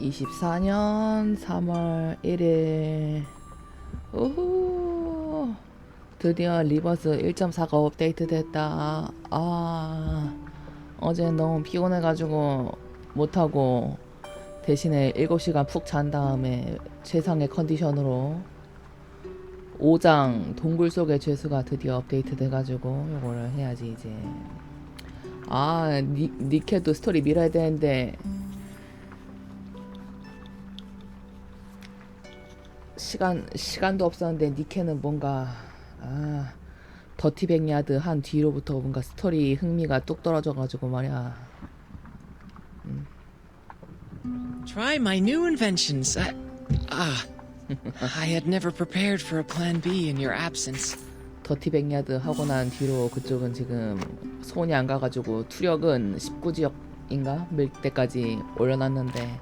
2024년 3월 1일 우후 드디어 리버스 1.4가 업데이트 됐다. 어제 너무 피곤해가지고 못하고 대신에 7시간 푹 잔 다음에 최상의 컨디션으로 5장 동굴 속의 죄수가 드디어 업데이트 돼가지고 요거를 해야지 이제. 니케도 스토리 밀어야 되는데 시간도 없었는데 니케는 뭔가 더티 백야드 한 뒤로부터 뭔가 스토리 흥미가 뚝 떨어져가지고 말이야. Try my new inventions. I had never prepared for a plan B in your absence. 더티 백야드 하고 난 뒤로 그쪽은 지금 손이 안 가가지고 투력은 19지역인가 밀 때까지 올려놨는데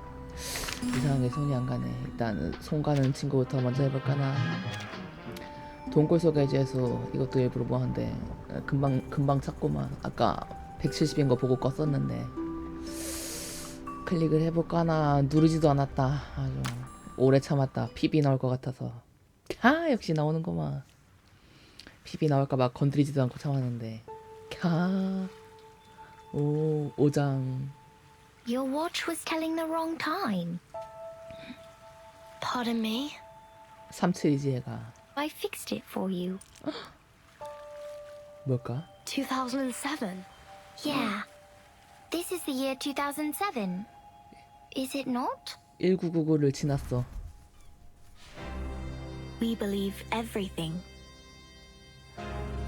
이상하게 손이 안 가네. 일단 손 가는 친구부터 먼저 해볼까나. 동굴 속의 죄수 이것도 일부러 뭐한데 금방 찾고만. 아까 170인 거 보고 껐었는데 클릭을 해볼까나. 누르지도 않았다. 아주 오래 참았다. PB 나올 것 같아서. 역시 나오는구만. PB 나올까봐 건드리지도 않고 참았는데. 5장. Your watch was telling the wrong time. Pardon me? 37이지 얘가. I fixed it for you. 뭘까? 2007. Yeah. This is the year 2007. Is it not? 1999를 지났어. We believe everything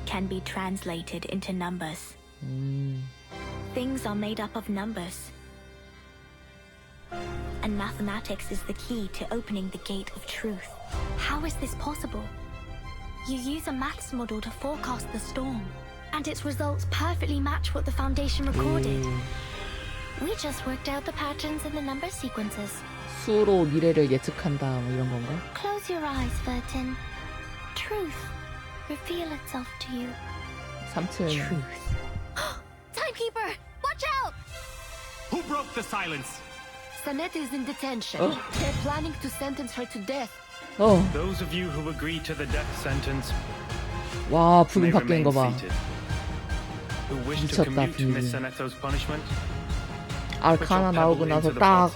can be translated into numbers. Things are made up of numbers. And mathematics is the key to opening the gate of truth. How is this possible? You use a maths model to forecast the storm, and its results perfectly match what the Foundation recorded. We just worked out the patterns in the number sequences. 수로 미래를 예측한다 뭐 이런 건가? Close your eyes, Vertin. Truth reveal itself to you. 37. Truth. Timekeeper, watch out! Who broke the silence? Sanet is in detention. They're planning to sentence her to death. Those of you who agree to the death sentence 와, may 부분 바뀐 remain 거 봐. seated. Who wish to 미쳤다, commute 분위기. Miss Saneto's punishment? 알카나 나오고 나서 딱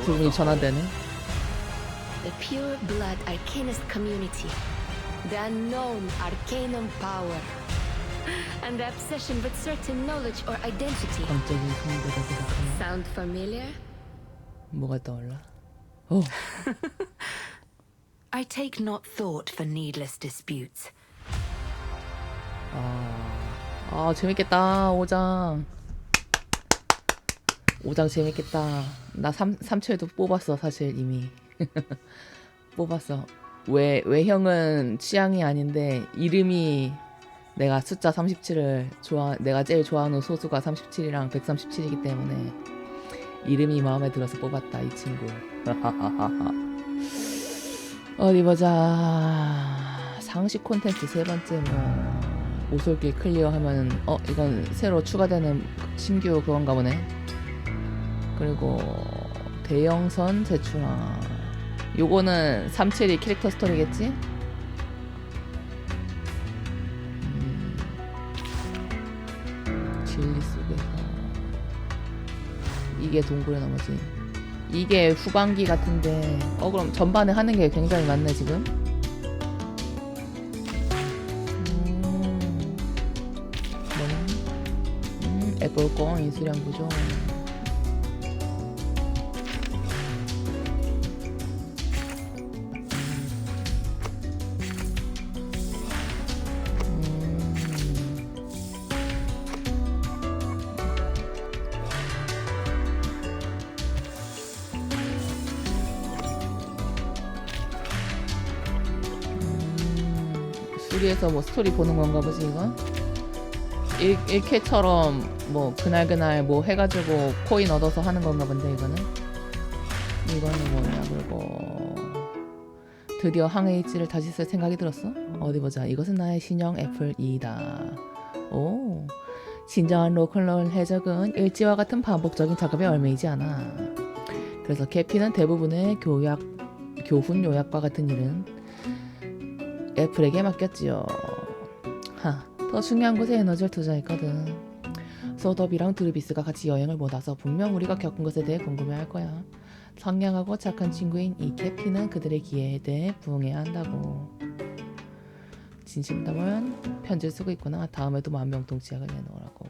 부분이 전환되네. The pure blood Arcanist community. The unknown Arcanum power. And the obsession with certain knowledge or identity. 광적인 성대가 생각하면 Sound familiar? 뭐가 떠올라? I take not thought for needless disputes. 재밌겠다. 5장. 5장 재밌겠다. 나 3초에도 뽑았어 사실 이미. 뽑았어. 외형은 취향이 아닌데 이름이 내가 숫자 37을 내가 제일 좋아하는 소수가 37이랑 137이기 때문에 이름이 마음에 들어서 뽑았다 이 친구. 어디 보자. 상식 콘텐츠 세 번째 오솔길 클리어하면 이건 새로 추가되는 신규 그건가 보네. 그리고 대형선 제출함. 요거는 37이 캐릭터 스토리겠지? 진리 속에서 이게 동굴의 나머지. 이게 후반기 같은데 그럼 전반에 하는 게 굉장히 많네 지금. 애벌권 인수량 부족. 수리에서 뭐 스토리 보는 건가 보지 이건? 1쾌처럼 뭐 그날 뭐 해가지고 코인 얻어서 하는 건가 본데 이거는 뭐냐. 그리고 드디어 항해일지를 다시 쓸 생각이 들었어. 어디 보자. 이것은 나의 신형 애플 2다. 오, 진정한 로컬롤 해적은 일지와 같은 반복적인 작업에 얽매이지 않아. 그래서 캐피는 대부분의 교훈 요약과 같은 일은 애플에게 맡겼지요. 더 중요한 곳에 에너지를 투자했거든. 소더비랑 드루비스가 같이 여행을 못 와서 분명 우리가 겪은 것에 대해 궁금해할 거야. 선량하고 착한 친구인 이 캐피는 그들의 기회에 대해 부응해야 한다고. 진심담은 편지를 쓰고 있구나. 다음에도 만병통치약을 내놓으라고.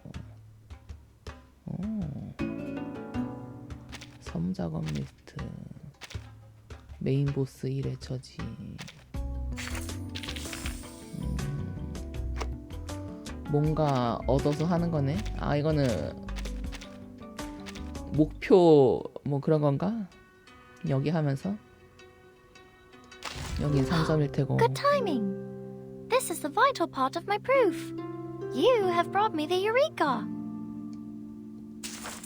섬작업 리스트. 메인 보스 1회 처지. 뭔가 얻어서 하는 거네. 아, 이거는 목표 뭐 그런 건가? 여기 하면서 여긴 3점일 테고. Good timing. This is the vital part of my proof. You have brought me the Eureka.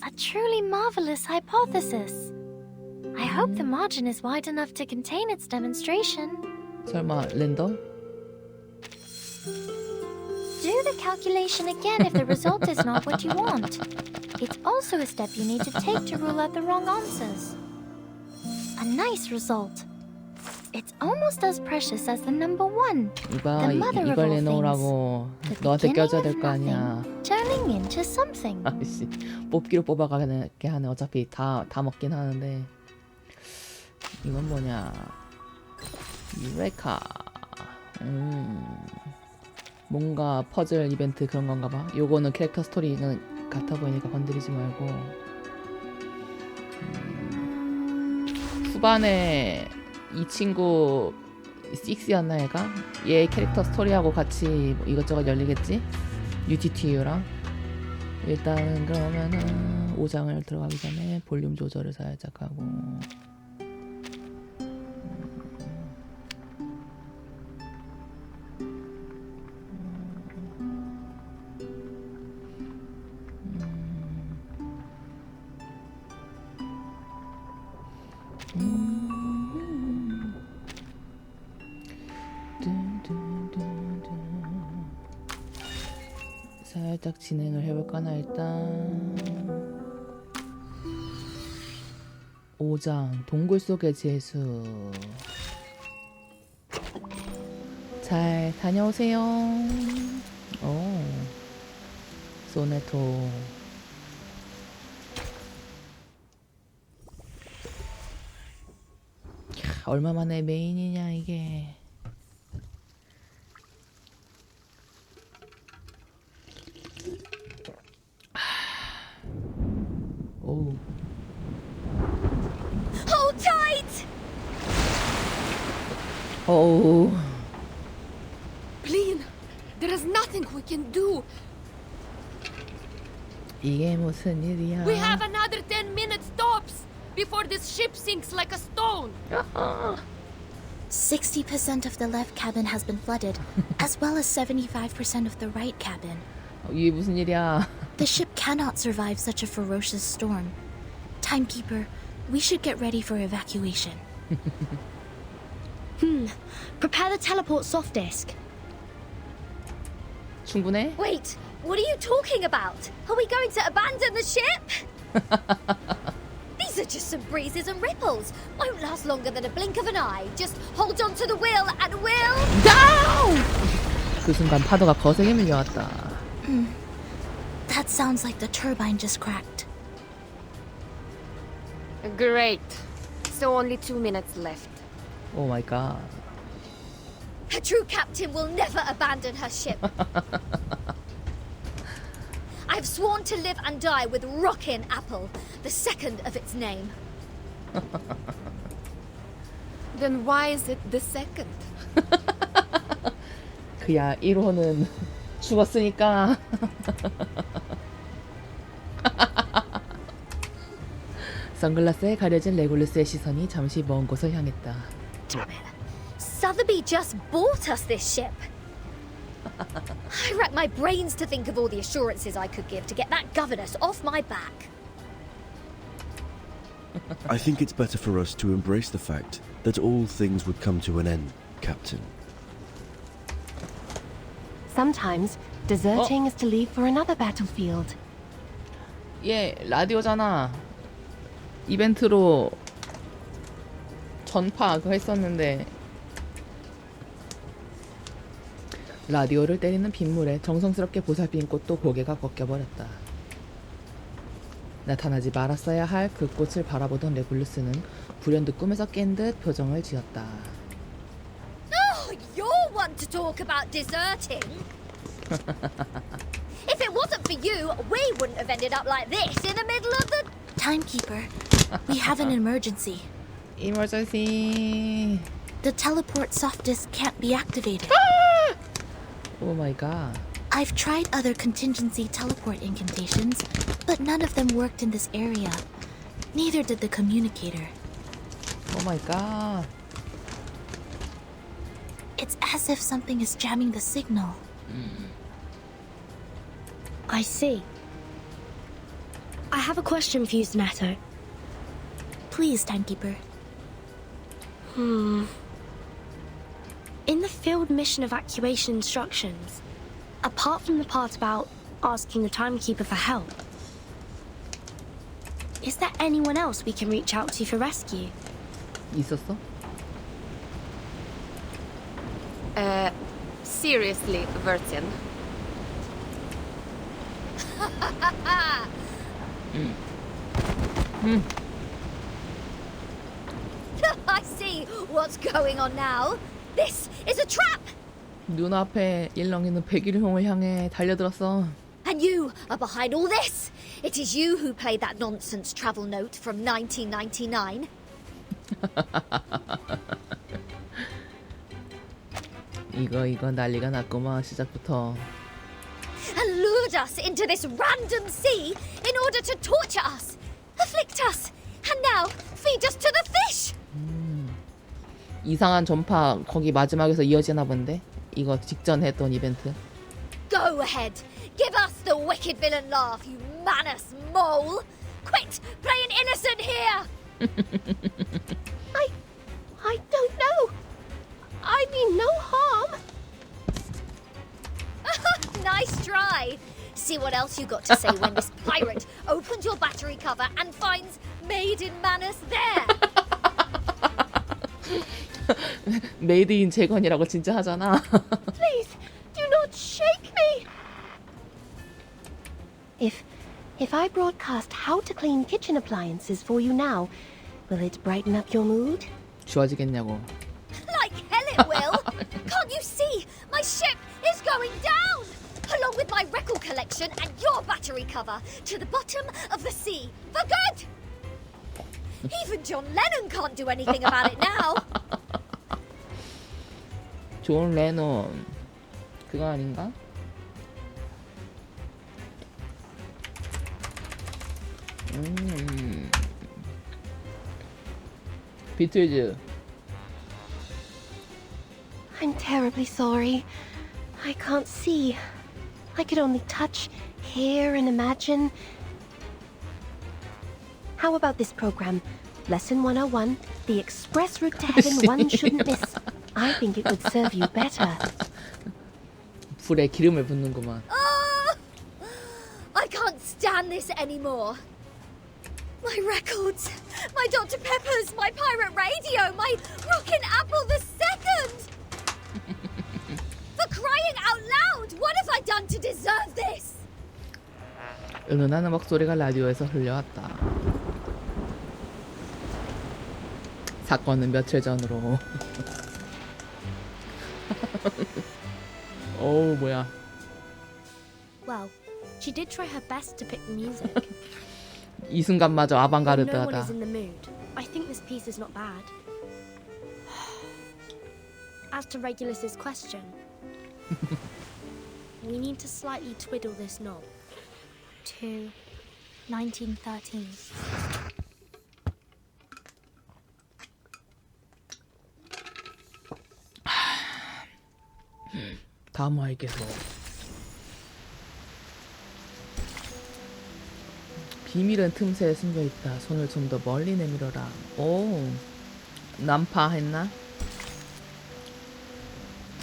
A truly marvelous hypothesis. I hope the margin is wide enough to contain its demonstration. 설마 랜덤? Do the calculation again if the result is not what you want. It's also a step you need to take to rule out the wrong answers. A nice result. It's almost as precious as the number one. 이봐, The mother of 이걸 all 내놓으라고 The 너한테 beginning 껴줘야 of 될 거 아니야. nothing, turning into something. 아이씨, 뽑기로 뽑아가게 하네. 어차피 다 먹긴 하는데. 이건 뭐냐? 유레카. 뭔가 퍼즐 이벤트 그런 건가 봐. 요거는 캐릭터 스토리는 같아 보이니까 건드리지 말고. 후반에 이 친구 6였나 얘가? 얘 캐릭터 스토리하고 같이 뭐 이것저것 열리겠지? UTTU랑. 일단은 그러면은 5장을 들어가기 전에 볼륨 조절을 살짝 하고. 살짝 진행을 해볼까나. 일단 5장 동굴 속의 재수. 잘 다녀오세요. 오, 소네토. 얼마 만에 메인이냐 이게. 오. Hold tight! 오. Please, there is nothing we can do. 이게 무슨 일이야? We have another 10 minutes tops before this ship sinks like a stone. 60% of the left cabin has been flooded, as well as 75% of the right cabin. 이게 무슨 일이야? The ship cannot survive such a ferocious storm. Timekeeper, we should get ready for evacuation. Prepare the teleport soft disk. 충분해? Wait, what are you talking about? Are we going to abandon the ship? These are just some breezes and ripples. Won't last longer than a blink of an eye. Just hold on to the wheel and we'll... 그 순간 파도가 거세게 밀려왔다. That sounds like the turbine just cracked. Great. So only 2 minutes left. 오 마이 갓. A true captain will never abandon her ship. I've sworn to live and die with Rockin' Apple, the second of its name. Then why is it the second? 그야 1호는 죽었으니까. 선글라스에 가려진 레골루스의 시선이 잠시 먼 곳을 향했다. Damn it. Sotheby just bought us this ship. I racked my brains to think of all the assurances I could give to get that governess off my back. I think it's better for us to embrace the fact that all things would come to an end, Captain. Sometimes, deserting is to leave for another battlefield. 얘 라디오잖아. 이벤트로 전파 그거 했었는데 라디오를 때리는 빗물에 정성스럽게 보살핀 꽃도 고개가 꺾여버렸다. 나타나지 말았어야 할 그 꽃을 바라보던 레굴루스는 불현듯 꿈에서 깬 듯 표정을 지었다. Oh, you're one to talk about deserting. If it wasn't for you, we wouldn't have ended up like this in the middle of the... Timekeeper, we have an emergency. Emergency. The teleport softest can't be activated. Oh my god. I've tried other contingency teleport incantations, but none of them worked in this area. Neither did the communicator. Oh my god. It's as if something is jamming the signal. I see. I have a question for you, Zanato. Please, Timekeeper. In the field mission evacuation instructions, apart from the part about asking the Timekeeper for help, is there anyone else we can reach out to for rescue? 있었어? Seriously, Vertin. I see what's going on now. This is a trap! 눈앞에 일렁이는 백일홍을 향해 달려들었어. And you are behind all this. It is you who played that nonsense travel note from 1999. 이거 난리가 났구만 시작부터. And lured us into this random sea in order to torture us, afflict us, and now feed us to the fish. 이상한 전파 거기 마지막에서 이어지나 본데? 이거 직전 했던 이벤트. Go ahead. Give us the wicked villain laugh, you manus mole. Quit playing innocent here. I don't know. I mean no harm. Nice try. See what else you got to say when this pirate opens your battery cover and finds Made in Manus there. 메이드 인 재건이라고 진짜 하잖아. Please, do not shake me. If I broadcast how to clean kitchen appliances for you now, will it brighten up your mood? 좋아지겠냐고. Like hell it will. Can't you see? My ship is going down. Along with my record collection and your battery cover to the bottom of the sea for good. Even John Lennon can't do anything about it now. 존 레논 그거 아닌가? 비틀즈. I'm terribly sorry. I can't see. I could only touch, hear, and imagine. How about this program? Lesson 101, the express route to heaven one shouldn't miss. I think it would serve you better. 불에 기름을 붓는구만. I can't stand this anymore. My records, my Dr. Peppers, my pirate radio, my Rockin' Apple II. For crying out loud, what have I done to deserve this? 은은한 음악 소리가 라디오에서 흘려왔다. 사건은 며칠 전으로. 어우 뭐야. Well, she did try her best to pick the music. 이 순간마저 When no one 아방가르드하다. is in the mood, I think this piece is not bad. As to Regulus's question, we need to slightly twiddle this knob to 1913. 다모아에게서 비밀은 틈새에 숨겨있다. 손을 좀 더 멀리 내밀어라. 오, 난파했나?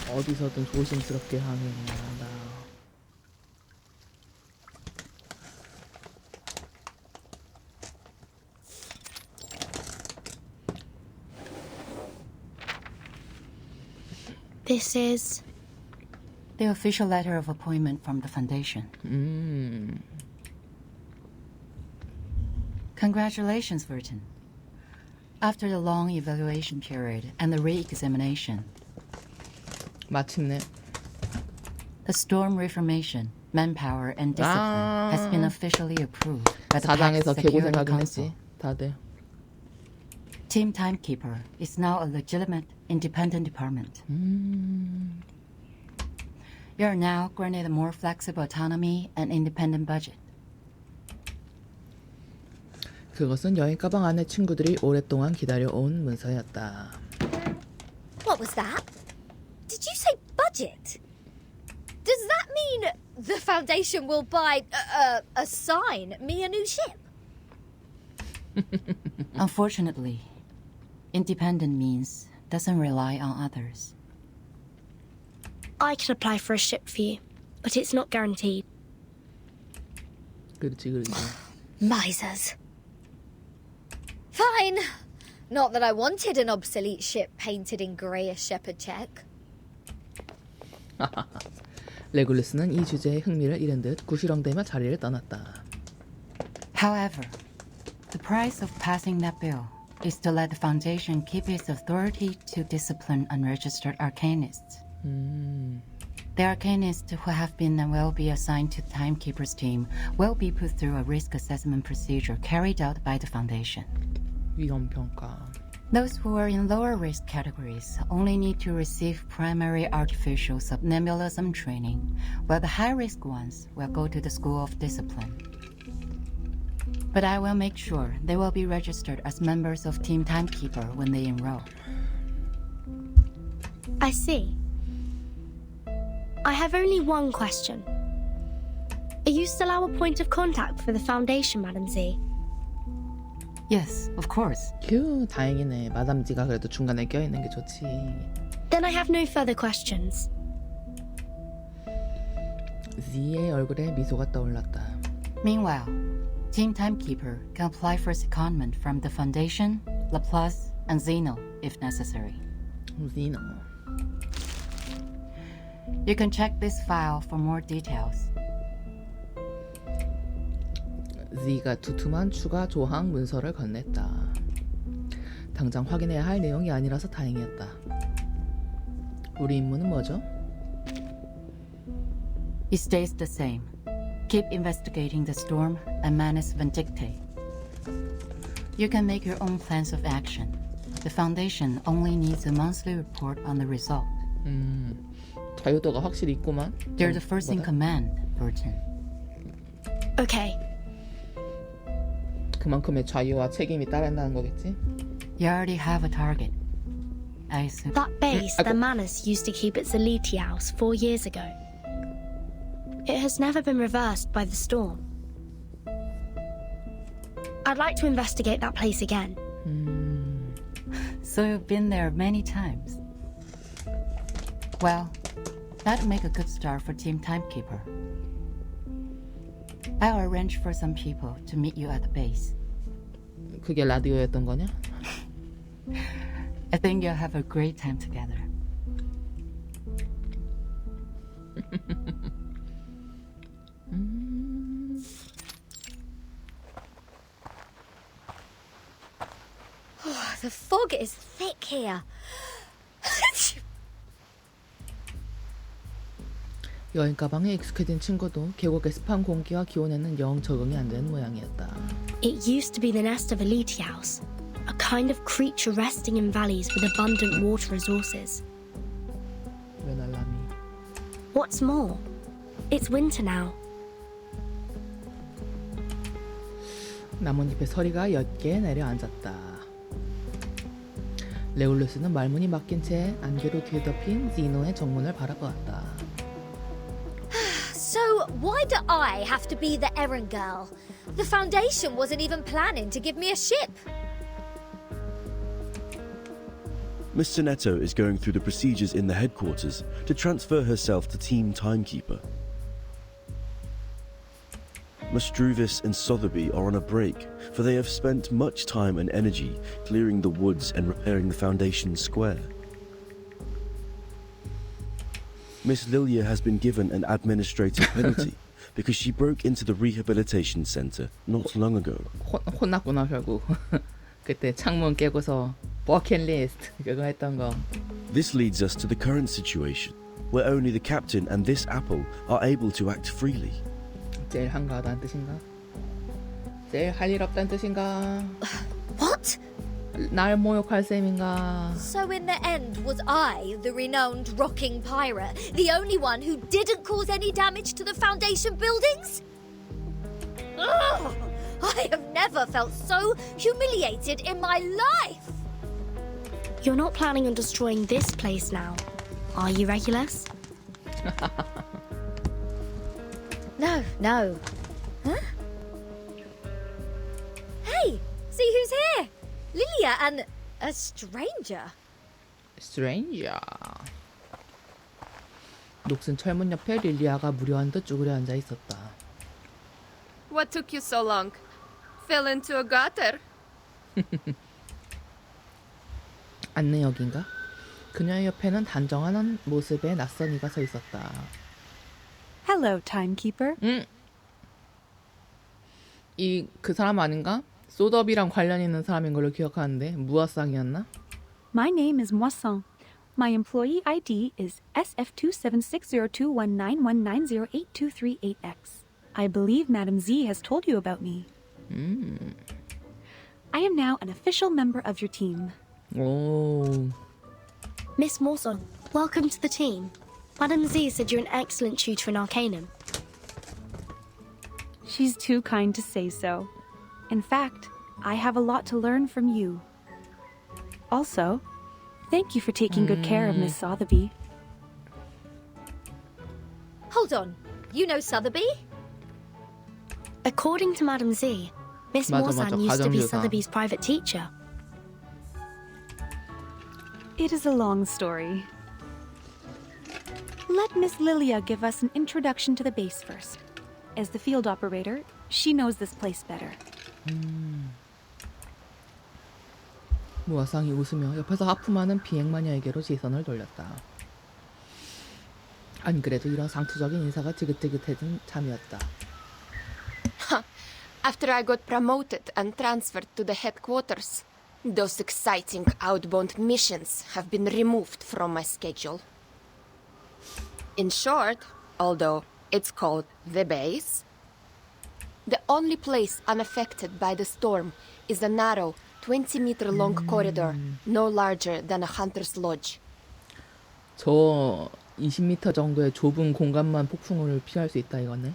어디서든 조심스럽게 항해해야 한다. This is... The official letter of appointment from the Foundation. Congratulations, Verton. After the long evaluation period and the re-examination, 마침내. the Storm Reformation, Manpower, and Discipline has been officially approved by the 사장에서 Pax Security 개고생하긴 Council. 했지. 다들. Team Timekeeper is now a legitimate, independent department. You are now granted a more flexible autonomy and independent budget. 그것은 여행 가방 안에 친구들이 오랫동안 기다려온 문서였다. What was that? Did you say budget? Does that mean the Foundation will assign me a new ship? Unfortunately, independent means doesn't rely on others. I could apply for a ship for you, but it's not guaranteed. 그렇지, 그렇지. Misers. Fine. Not that I wanted an obsolete ship painted in grey as shepherd check. 레굴루스는 이 주제에 흥미를 잃은 듯 구시렁대며 자리를 떠났다. However, the price of passing that bill is to let the Foundation keep its authority to discipline unregistered arcanists. The arcanists who have been and will be assigned to the Timekeeper's team will be put through a risk assessment procedure carried out by the Foundation. 위험 평가. Those who are in lower risk categories only need to receive primary artificial subnebulism training, while the high risk ones will go to the School of Discipline. But I will make sure they will be registered as members of Team Timekeeper when they enroll. I see. I have only one question. Are you still our point of contact for the Foundation, Madam Z? Yes, of course. 휴, 다행이네. 마담지가 그래도 중간에 껴있는 게 좋지. Then I have no further questions. Z의 얼굴에 미소가 떠올랐다. Meanwhile, Team Timekeeper can apply for secondment from the Foundation, Laplace, and Zeno if necessary. Zeno. You can check this file for more details. Z가 두툼한 추가 조항 문서를 건넸다. 당장 확인해야 할 내용이 아니라서 다행이었다. 우리 임무는 뭐죠? It stays the same. Keep investigating the storm and Manus Vindictae. You can make your own plans of action. The Foundation only needs a monthly report on the result. 자유도가 확실히 있구만. You're the first in 뭐다? command, Burton. Okay. 그만큼의 자유와 책임이 따른다는 거겠지? You already have a target. I assume. That base the Manus used to keep at Zeliti House 4 years ago. It has never been reversed by the storm. I'd like to investigate that place again. So you've been there many times. Well, that'll make a good start for Team Timekeeper. I'll arrange for some people to meet you at the base. 그게 라디오였던 거냐? I think you'll have a great time together. The fog is thick here. 여행 가방에 익숙해진 친구도 계곡의 습한 공기와 기온에는 영 적응이 안 되는 모양이었다. It used to be the nest of a Elite House, a kind of creature resting in valleys with abundant water resources. 왜 날라미? What's more, it's winter now. 나뭇잎에 서리가 옅게 내려앉았다. 레올루스는 말문이 막힌 채 안개로 뒤덮인 지노의 정문을 바라보았다. So, why do I have to be the errand girl? The Foundation wasn't even planning to give me a ship. Miss Sonetto is going through the procedures in the headquarters to transfer herself to Team Timekeeper. Mastruvis and Sotheby are on a break, for they have spent much time and energy clearing the woods and repairing the Foundation square. Miss Lilia has been given an administrative penalty because she broke into the rehabilitation center not long ago. 혼났구나 결국. 그때 창문 깨고서 버킷리스트 그거 했던 거. This leads us to the current situation, where only the captain and this apple are able to act freely. 제일 한가하다는 뜻인가? 제일 할 일 없다는 뜻인가? What? 날 모욕할 셈인가? So in the end, was I, the renowned rocking pirate, the only one who didn't cause any damage to the Foundation buildings? Ugh! I have never felt so humiliated in my life! You're not planning on destroying this place now, are you, Regulus? No. Huh? Hey, see who's here? Lilia and a stranger. Stranger. 녹슨 철문 옆에 릴리아가 무료한 듯 쭈그려 앉아 있었다. What took you so long? Fell into a gutter? 안내역인가? 그녀의 옆에는 단정한 모습의 낯선 이가 서 있었다. Hello, timekeeper. 이 그 사람 아닌가? 소더비랑 관련 있는 사람인 걸로 기억하는데 무화상이었나? My name is Moisson. My employee ID is SF27602191908238X. I believe Madam Z has told you about me. I am now an official member of your team. 오. Miss Mawson, welcome to the team. Madame Z said you're an excellent tutor in Arcanum. She's too kind to say so. In fact, I have a lot to learn from you. Also, thank you for taking good care of Miss Sotheby. Hold on, you know Sotheby? According to Madame Z, Miss 맞아, Mawson used to be 가정교사. Sotheby's private teacher. It is a long story. Let Miss Lilia give us an introduction to the base first. As the field operator, she knows this place better. 무화상이 웃으며 옆에서 하품하는 비행마녀에게로 시선을 돌렸다. 안 그래도 이런 상투적인 인사가 지긋지긋해진 참이었다. After I got promoted and transferred to the headquarters, those exciting outbound missions have been removed from my schedule. In short, although it's called the base, the only place unaffected by the storm is a narrow 20-meter-long corridor, no larger than a hunter's lodge. 저 20m 정도의 좁은 공간만 폭풍을 피할 수 있다 이거네.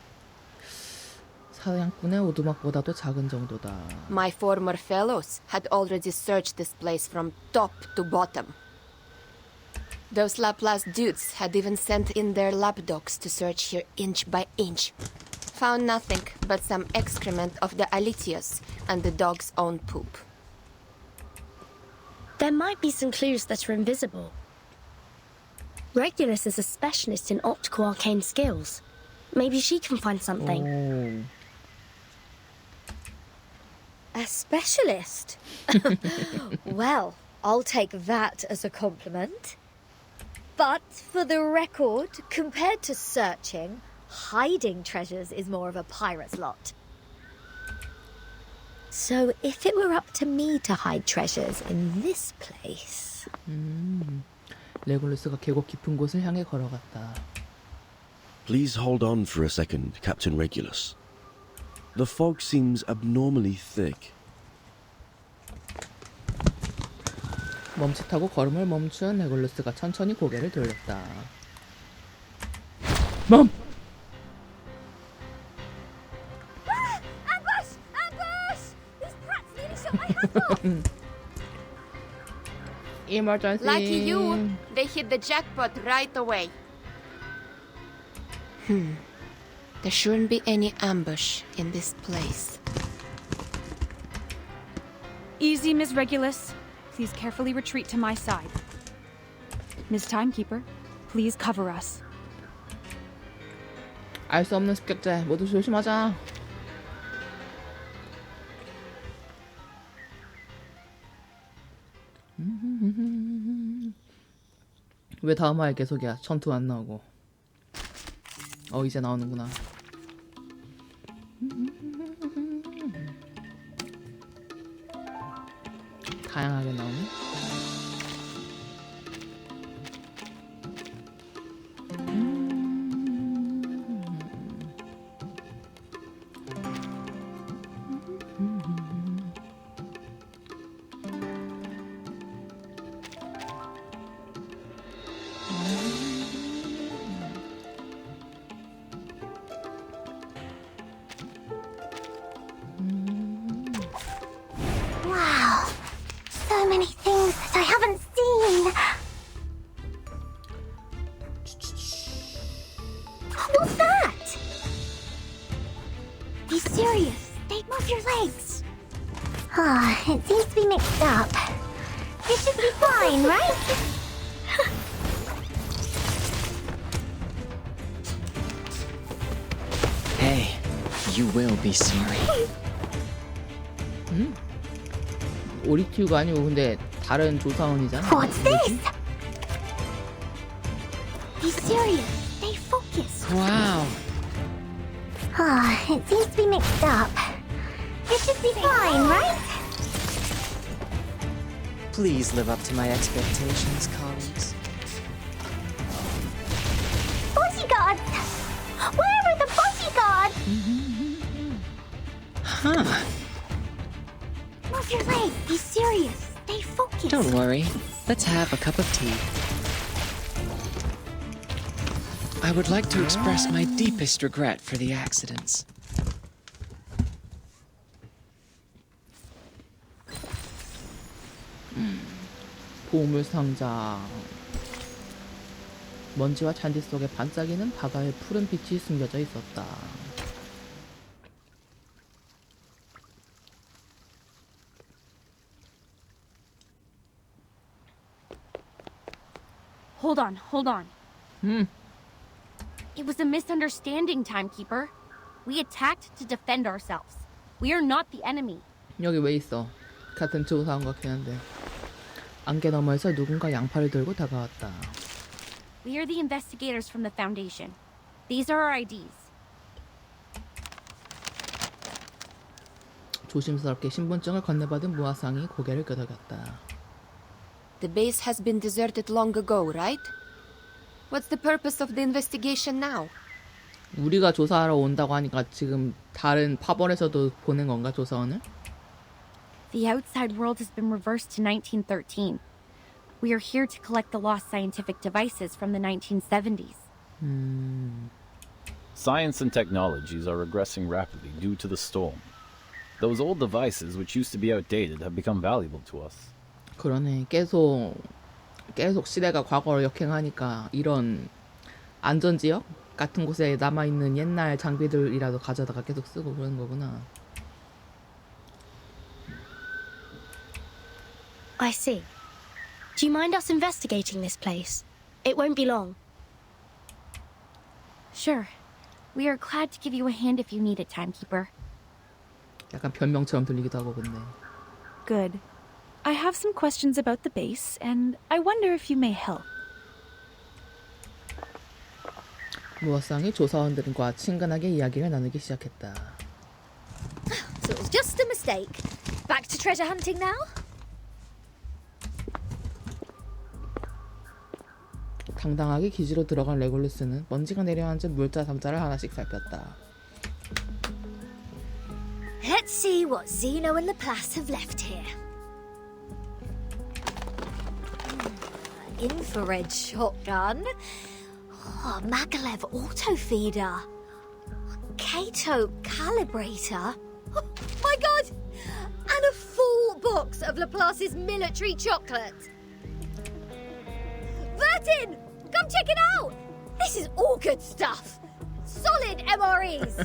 사냥꾼의 오두막보다도 작은 정도다. My former fellows had already searched this place from top to bottom. Those Laplace dudes had even sent in their lapdogs to search here inch by inch. Found nothing but some excrement of the Alitius and the dog's own poop. There might be some clues that are invisible. Regulus is a specialist in optical arcane skills. Maybe she can find something. 오. A specialist? Well, I'll take that as a compliment. But for the record, compared to searching, hiding treasures is more of a pirate's lot. So if it were up to me to hide treasures in this place... 레골루스가 계곡 깊은 곳을 향해 걸어갔다. Please hold on for a second, Captain Regulus. The fog seems abnormally thick. 멈칫하고 걸음을 멈춘 레골루스가 천천히 고개를 돌렸다. 멈! Ambush! Ambush! These brats nearly shot my hat off! Emergency. Lucky you, they hit the jackpot right away. There shouldn't be any ambush in this place. Easy, Miss Regulus. Please carefully retreat to my side. Miss Timekeeper, please cover us. 알 수 없는 습격자 모두 조심하자. 왜 다음 화에 계속이야? 전투 안 나오고. 이제 나오는구나. 다양하게 나오네. Wow, so many things that I haven't seen. What's that? Be serious. They move your legs. It seems to be mixed up. It should be fine, right? Hey, you will be sorry. 오리큐가 아니고 근데 다른 조사원이잖아. What's this? Be serious. Stay focused. Wow. It seems to be mixed up. It should be fine, right? Please live up to my expectations, colleagues. Bodyguards! Where are the bodyguards? Huh. Move your legs. Be serious. Stay focused. Don't worry. Let's have a cup of tea. I would like to express my deepest regret for the accidents. 보물 상자. 먼지와 잔디 속에 반짝이는 바다의 푸른 빛이 숨겨져 있었다. Hold on. It was a misunderstanding, Timekeeper. We attacked to defend ourselves. We are not the enemy. 여기 왜 있어? 같은 조사원 같긴 한데. 안개 너머에서 누군가 양팔을 들고 다가왔다. We are the investigators from the Foundation. These are our IDs. 조심스럽게 신분증을 건네받은 무화상이 고개를 끄덕였다. The base has been deserted long ago, right? What's the purpose of the investigation now? 우리가 조사하러 온다고 하니까 지금 다른 파벌에서도 보낸 건가, 조사원을? The outside world has been reversed to 1913. We are here to collect the lost scientific devices from the 1970s. Science and technologies are regressing rapidly due to the storm. Those old devices, which used to be outdated, have become valuable to us. 그러네. 계속 시대가 과거를 역행하니까 이런 안전지역 같은 곳에 남아있는 옛날 장비들이라도 가져다가 계속 쓰고 그런 거구나. I see. Do you mind us investigating this place? It won't be long. Sure. We are glad to give you a hand if you need it, Timekeeper. 약간 변명처럼 들리기도 하고 근데. Good. I have some questions about the base, and I wonder if you may help. 무화상이 조사원들과 친근하게 이야기를 나누기 시작했다. So it was just a mistake. Back to treasure hunting now? 당당하게 기지로 들어간 레골루스는 먼지가 내려앉은 물자 상자를 하나씩 살폈다. Let's see what Zeno and Laplace have left here. Infrared shotgun. Maglev auto feeder. Kato calibrator. Oh my god! And a full box of Laplace's military chocolate. Vertin! Come check it out! This is all good stuff. Solid MREs.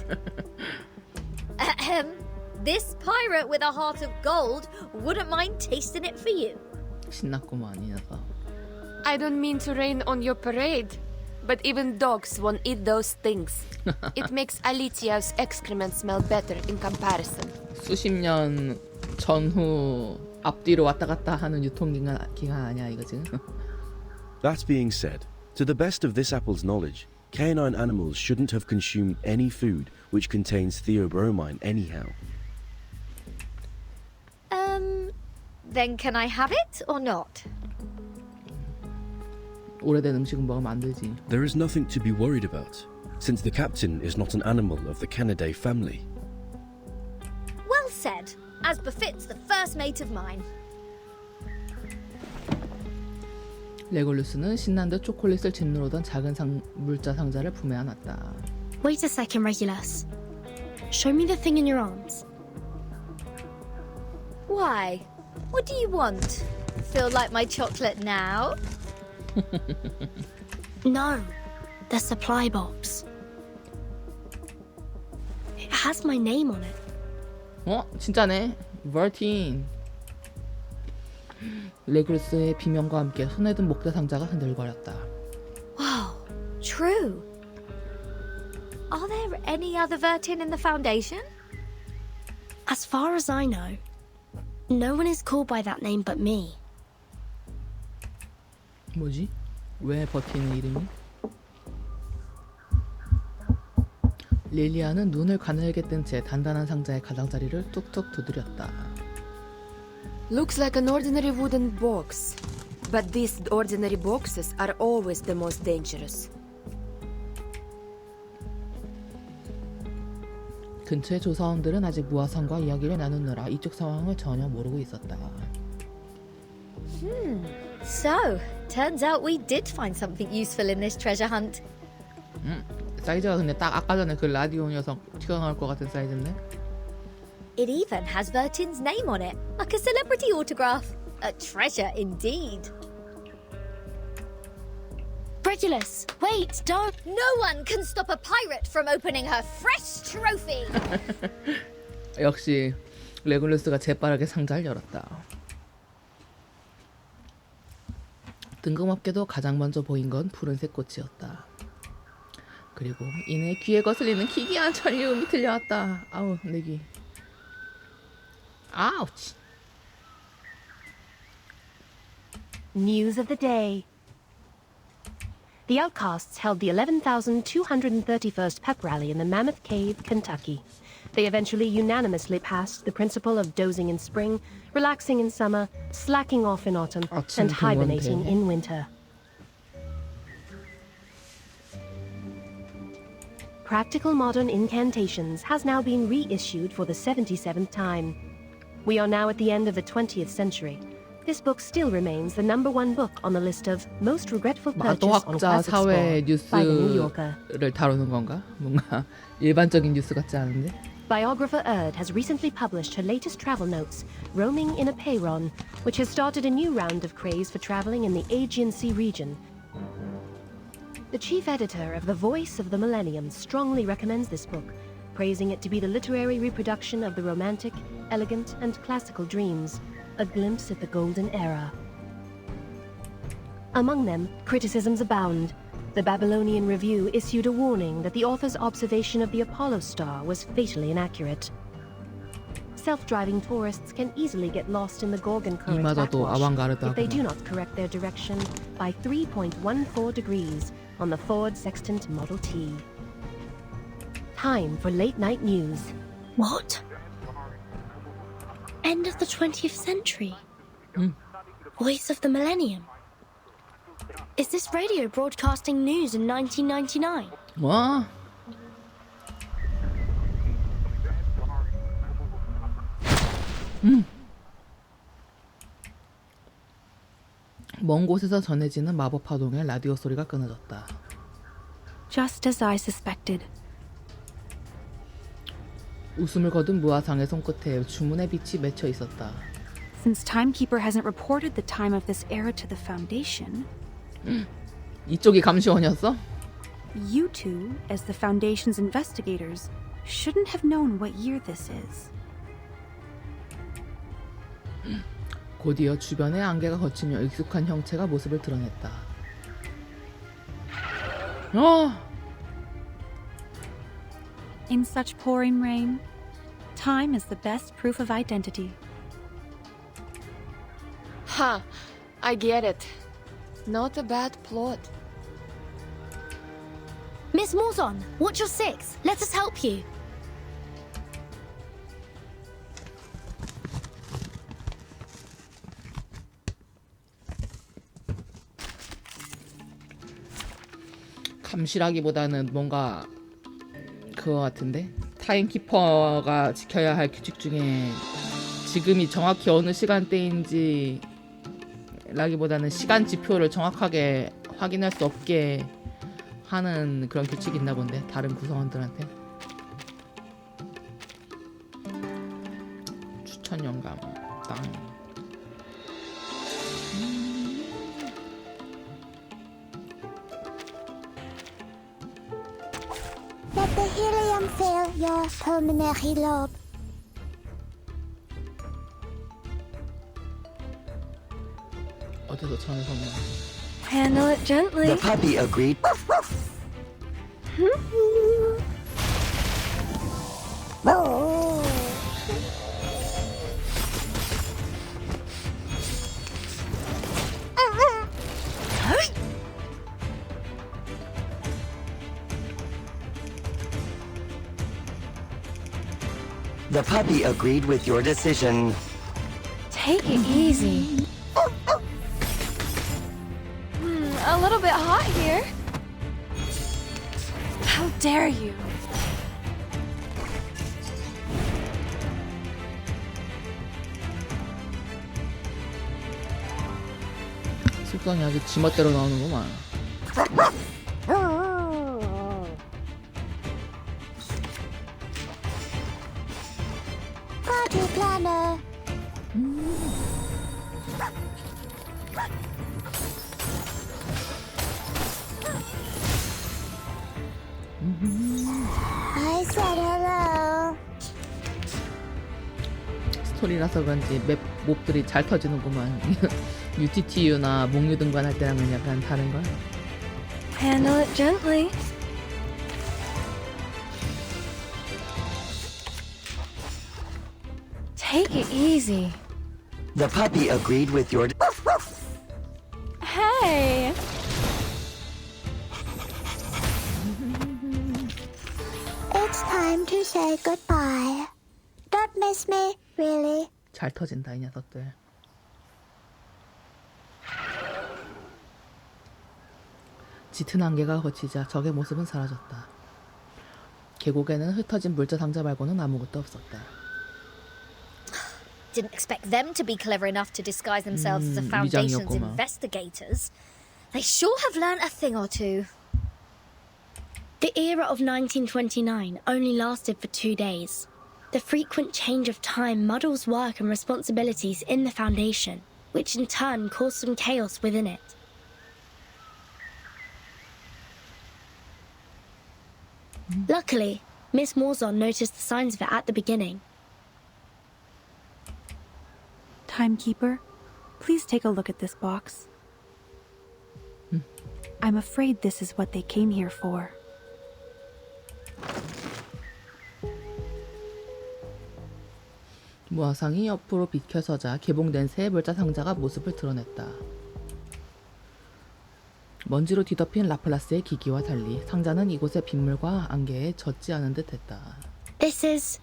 This pirate with a heart of gold wouldn't mind tasting it for you. 신났구만 이 녀석. I don't mean to rain on your parade, but even dogs won't eat those things. It makes Alitia's excrement smell better in comparison. 수십 년 전후 앞뒤로 왔다 갔다 하는 유통기간 아니야 이거 지금? That being said, to the best of this apple's knowledge, Canine animals shouldn't have consumed any food which contains theobromine anyhow. Then can I have it or not? 오래된 음식은 먹으면 안 되지. There is nothing to be worried about, since the captain is not an animal of the Canidae family. Well said, as befits the first mate of mine. 레골루스는 신난 듯 초콜릿을 짓누르던 작은 물자 상자를 품에 안았다. Wait a second, Regulus. Show me the thing in your arms. Why? What do you want? Feel like my chocolate now? No, the supply box. It has my name on it. 진짜네. 버틴. 레글루스의 비명과 함께 손에 든 목대 상자가 흔들거렸다. Wow, true. Are there any other Vertin in the Foundation? As far as I know, no one is called by that name but me. 뭐지? 왜 버틴의 이름이? 릴리아는 눈을 가늘게 뜬 채 단단한 상자의 가장자리를 뚝뚝 두드렸다. Looks like an ordinary wooden box. But these ordinary boxes are always the most dangerous. 근처의 조사원들은 아직 무화상과 이야기를 나누느라 이쪽 상황을 전혀 모르고 있었다. So, turns out we did find something useful in this treasure hunt. 사이즈가 근데 딱 아까 전에 그 라디오 녀석 티가 나올 것 같은 사이즈인데? It even has Vertin's name on it, like a celebrity autograph. A treasure indeed. Regulus, wait, don't. No one can stop a pirate from opening her fresh trophy. 역시 레굴루스가 재빠르게 상자를 열었다. 뜬금없게도 가장 먼저 보인 건 푸른색 꽃이었다. 그리고 이내 귀에 거슬리는 기괴한 전류음이 들려왔다. 아우 내 귀. 아우치. News of the day. The Outcasts held the 11,231st Pep Rally in the Mammoth Cave, Kentucky. They eventually unanimously passed the principle of dozing in spring, relaxing in summer, slacking off in autumn, and hibernating in winter. Practical Modern Incantations has now been reissued for the 77th time. We are now at the end of the 20th century. This book still remains the #1 book on the list of most regretful purchase on 마도학자 Classic 사회 Store by the New Yorker. 뉴스를 다루는 건가? 뭔가 일반적인 뉴스 같지 않은데? Biographer Erd has recently published her latest travel notes, Roaming in a Peyron, which has started a new round of craze for traveling in the Aegean Sea region. The chief editor of The Voice of the Millennium strongly recommends this book, praising it to be the literary reproduction of the romantic, elegant, and classical dreams, a glimpse at the golden era. Among them, criticisms abound. The Babylonian Review issued a warning that the author's observation of the Apollo star was fatally inaccurate. Self-driving tourists can easily get lost in the Gorgon current 이마저도 backwash 아방가르다구나. if they do not correct their direction by 3.14 degrees on the Ford Sextant Model T. Time for late night news. What? End of the 20th century? Voice of the Millennium? Is this radio broadcasting news in 1999? 와. 먼 곳에서 전해지는 마법 파동에 라디오 소리가 끊어졌다. Just as I suspected. 웃음을 거둔 무화상의 손끝에 주문의 빛이 맺혀 있었다. Since Timekeeper hasn't reported the time of this era to the Foundation, 이쪽이 감시원이었어? you two, as the Foundation's investigators, shouldn't have known what year this is. 곧이어 주변의 안개가 걷히며 익숙한 형체가 모습을 드러냈다. In such pouring rain, time is the best proof of identity. Ha! I get it. Not a bad plot. Miss Morzon, watch your six. Let us help you. 감시라기보다는 뭔가 그거 같은데? 타임키퍼가 지켜야 할 규칙 중에 지금이 정확히 어느 시간대인지 라기보다는 시간 지표를 정확하게 확인할 수 없게 하는 그런 규칙이 있나 본데, 다른 구성원들한테. 추천 영감 땅. Let the helium fill your pulmonary lobe. 어디서 전에 선물? Handle it gently. The puppy agreed. The puppy agreed with your decision. Take it easy. A little bit hot here. How dare you? 속성이 아주 지멋대로 나오는구만. Party planner. I said hello. 스토리라서 그런지 몹들이 잘 터지는구만. UTTU나 목류 등반할 때랑은 약간 다른걸? Handle it gently. Take it easy. The puppy agreed with your. Hey! It's time to say goodbye. Don't miss me, really. 잘 터진다 이 녀석들. 짙은 안개가 거치자 적의 모습은 사라졌다. 계곡에는 흩어진 물자 상자 말고는 아무것도 없었다. Didn't expect them to be clever enough to disguise themselves as the Foundation's 위장이었구만. investigators. They sure have learnt a thing or two. The era of 1929 only lasted for 2 days. The frequent change of time muddles work and responsibilities in the Foundation, which in turn caused some chaos within it. Luckily, Miss Morzon noticed the signs of it at the beginning. Timekeeper, please take a look at this box. I'm afraid this is what they came here for. 무화상이 옆으로 비켜서자 개봉된 새 물자 상자가 모습을 드러냈다. 먼지로 뒤덮인 라플라스의 기기와 달리 상자는 이곳의 빗물과 안개에 젖지 않은 듯했다. This is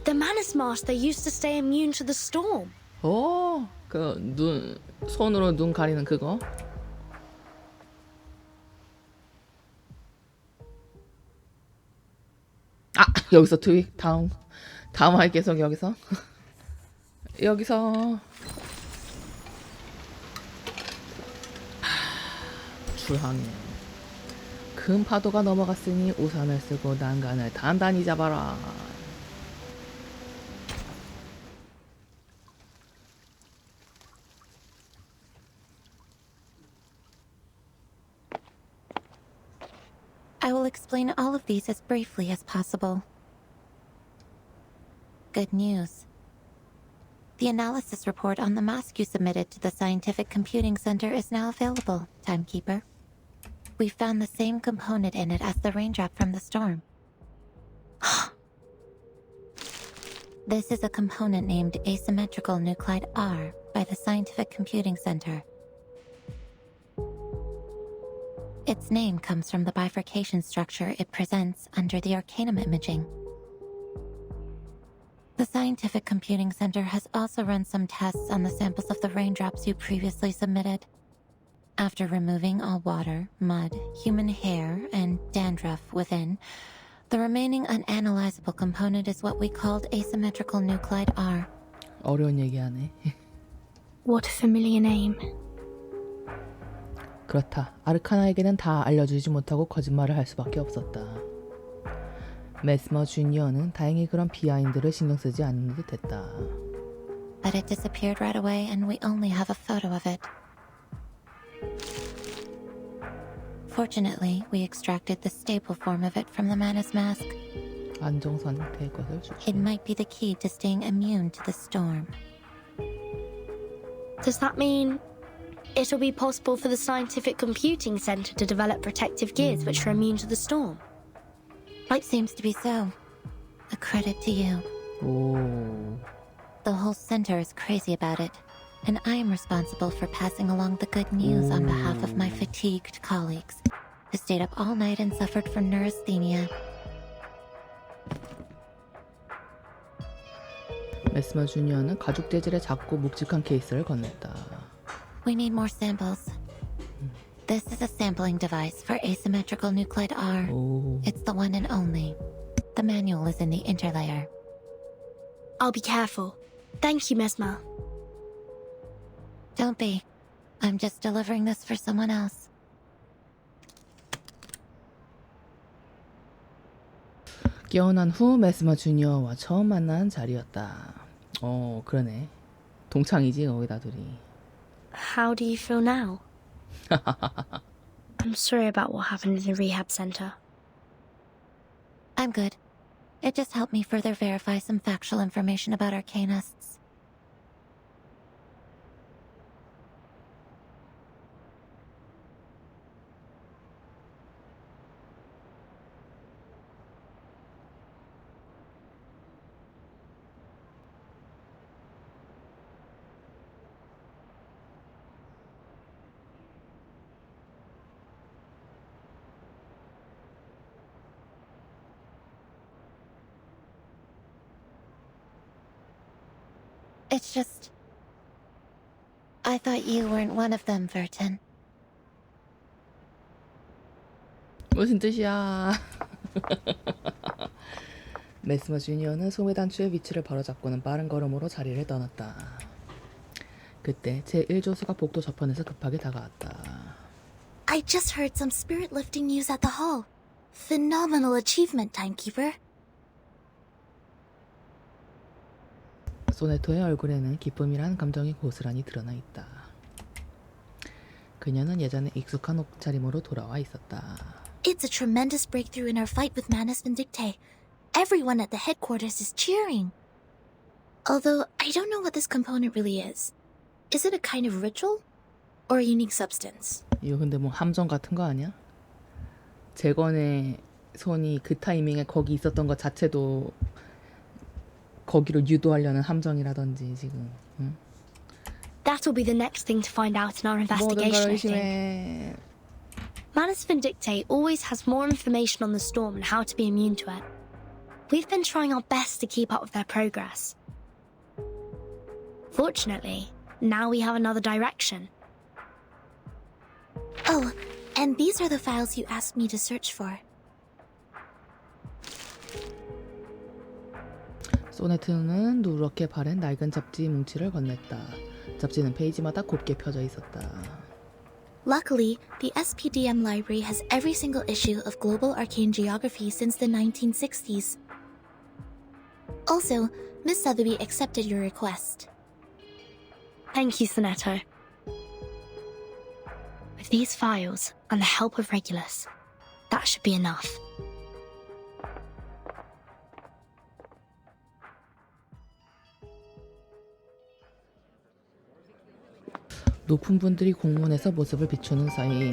the Manus mask they used to stay immune to the storm. 오, 그 눈 손으로 눈 가리는 그거? 아, 여기서 트윅 다음 할 계속 여기서 여기서 출항해. 큰 파도가 넘어갔으니 우산을 쓰고 난간을 단단히 잡아라. I will explain all of these as briefly as possible. Good news. The analysis report on the mask you submitted to the Scientific Computing Center is now available, Timekeeper. We found the same component in it as the raindrop from the storm. This is a component named asymmetrical nuclide R by the Scientific Computing Center. Its name comes from the bifurcation structure it presents under the Arcanum imaging. The Scientific Computing Center has also run some tests on the samples of the raindrops you previously submitted. After removing all water, mud, human hair, and dandruff within, the remaining unanalyzable component is what we called asymmetrical nuclide R. 어려운 얘기하네. What a familiar name. 그렇다. 아르카나에게는 다 알려주지 못하고 거짓말을 할 수밖에 없었다. 메스머 주니어는 다행히 그런 비하인드를 신경 쓰지 않는 듯 했다. But it disappeared right away and we only have a photo of it. Fortunately, we extracted the stable form of it from the Manus mask. 안정 상태의 것을 주고. It might be the key to staying immune to the storm. Does that mean it'll be possible for the Scientific Computing Center to develop protective gears which are immune to the storm? It seems to be so. A credit to you. 오. The whole center is crazy about it, and I am responsible for passing along the good news on behalf of my fatigued colleagues, who stayed up all night and suffered from neurasthenia. 메스머 주니어는 가죽 재질의 작고 묵직한 케이스를 건넸다. We need more samples. This is a sampling device for asymmetrical nuclide R. 오. It's the one and only. The manual is in the interlayer. I'll be careful. Thank you, Mesmer. Don't be. I'm just delivering this for someone else. 깨어난 후 메스머 주니어와 처음 만난 자리였다. 그러네. 동창이지 거기다 둘이. How do you feel now? I'm sorry about what happened in the rehab center. I'm good. It just helped me further verify some factual information about Arcanists. It's just... I thought you weren't one of them, Vertin. 무슨 뜻이야? 메스머 주니어는 소매 단추의 위치를 바로잡고는 빠른 걸음으로 자리를 떠났다. 그때 제1조수가 복도 저편에서 급하게 다가왔다. I just heard some spirit lifting news at the hall. Phenomenal achievement, Timekeeper. 소네토의 얼굴에는 기쁨이란 감정이 고스란히 드러나 있다. 그녀는 예전에 익숙한 옷차림으로 돌아와 있었다. It's a tremendous breakthrough in our fight with Manus Vindictae. Everyone at the headquarters is cheering. Although, I don't know what this component really is. Is it a kind of ritual? Or a unique substance? 이거 근데 뭐 함정 같은 거 아니야? 재건의 손이 그 타이밍에 거기 있었던 것 자체도 거기로 유도하려는 함정이라든지 지금. 응? That'll be the next thing to find out in our investigation, I think. Manus Vindictae always has more information on the storm and how to be immune to it. We've been trying our best to keep up with their progress. Fortunately, now we have another direction. Oh, and these are the files you asked me to search for. 소네트는 누렇게 바른 낡은 잡지 뭉치를 건넸다. 잡지는 페이지마다 곱게 펴져 있었다. Luckily, the SPDM library has every single issue of global arcane geography since the 1960s. Also, Miss Sotheby accepted your request. Thank you, Sonetto. With these files and the help of Regulus, that should be enough. 높은 분들이 공문에서 모습을 비추는 사이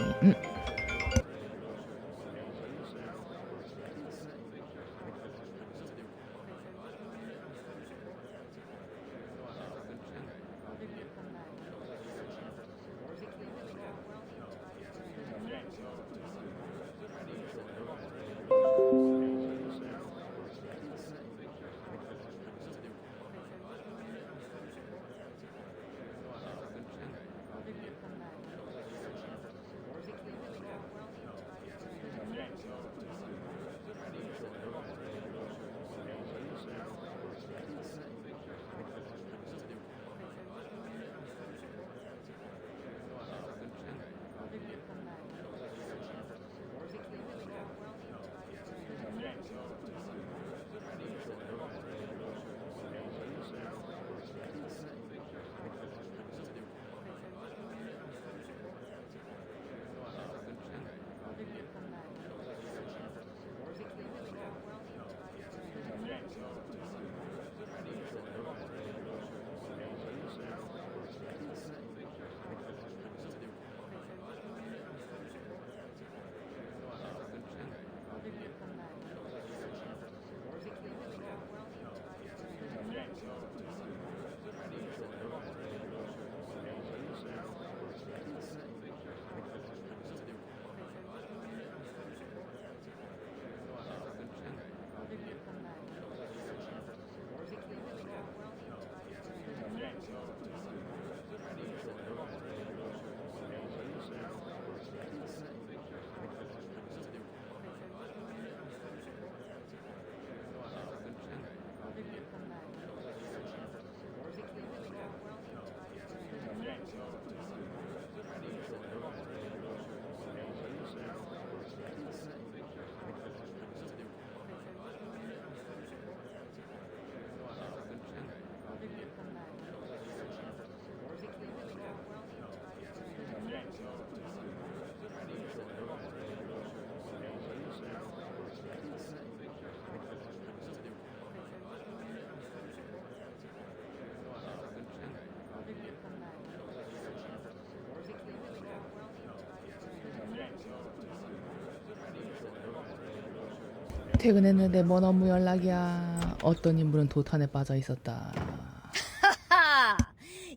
퇴근했는데 뭔 업무 연락이야. 어떤 인물은 도탄에 빠져 있었다.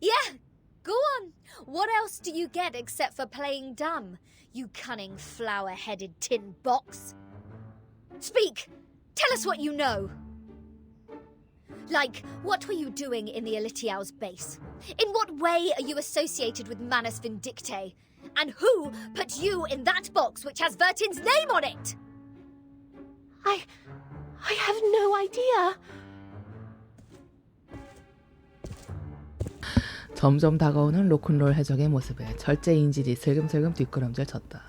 Yeah, go on. What else do you get except for playing dumb, you cunning flower-headed tin box? Speak! Tell us what you know! Like, what were you doing in the Elitiao's base? In what way are you associated with Manus Vindicte? And who put you in that box which has Vertin's name on it? I have no idea. 점점 다가오는 로큰롤 해적의 모습에 철제 인질이 슬금슬금 뒷걸음질 쳤다.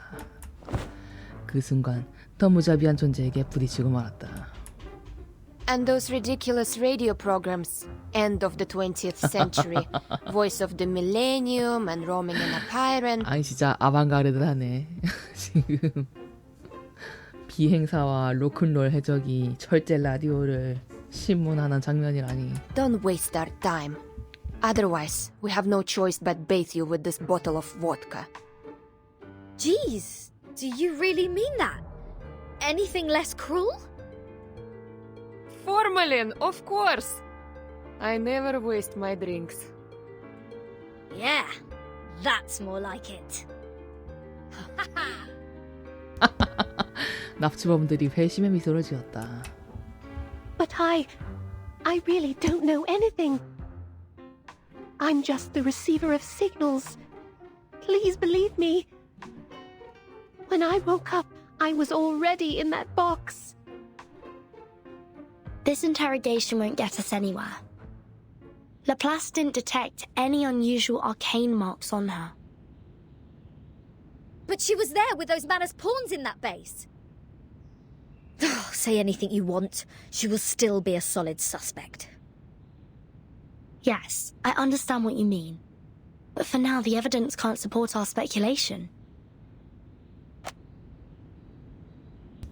그 순간 더 무자비한 존재에게 부딪히고 말았다. And those ridiculous radio programs. End of the 20th century. Voice of the Millennium and Roaming in a Pyren. 아니 진짜 아방가르드하네. 지금 비행사와 로큰롤 해적이 철제 라디오를 신문하는 장면이라니. Don't waste our time. Otherwise, we have no choice but bathe you with this bottle of vodka. Jeez, do you really mean that? Anything less cruel? Formalin, of course. I never waste my drinks. Yeah, that's more like it. 납치범들이 회심의 미소를 지었다. But I really don't know anything. I'm just the receiver of signals. Please believe me. When I woke up, I was already in that box. This interrogation won't get us anywhere. Laplace didn't detect any unusual arcane marks on her. But she was there with those Manus pawns in that base. Say anything you want, she will still be a solid suspect. Yes, I understand what you mean. But for now, the evidence can't support our speculation.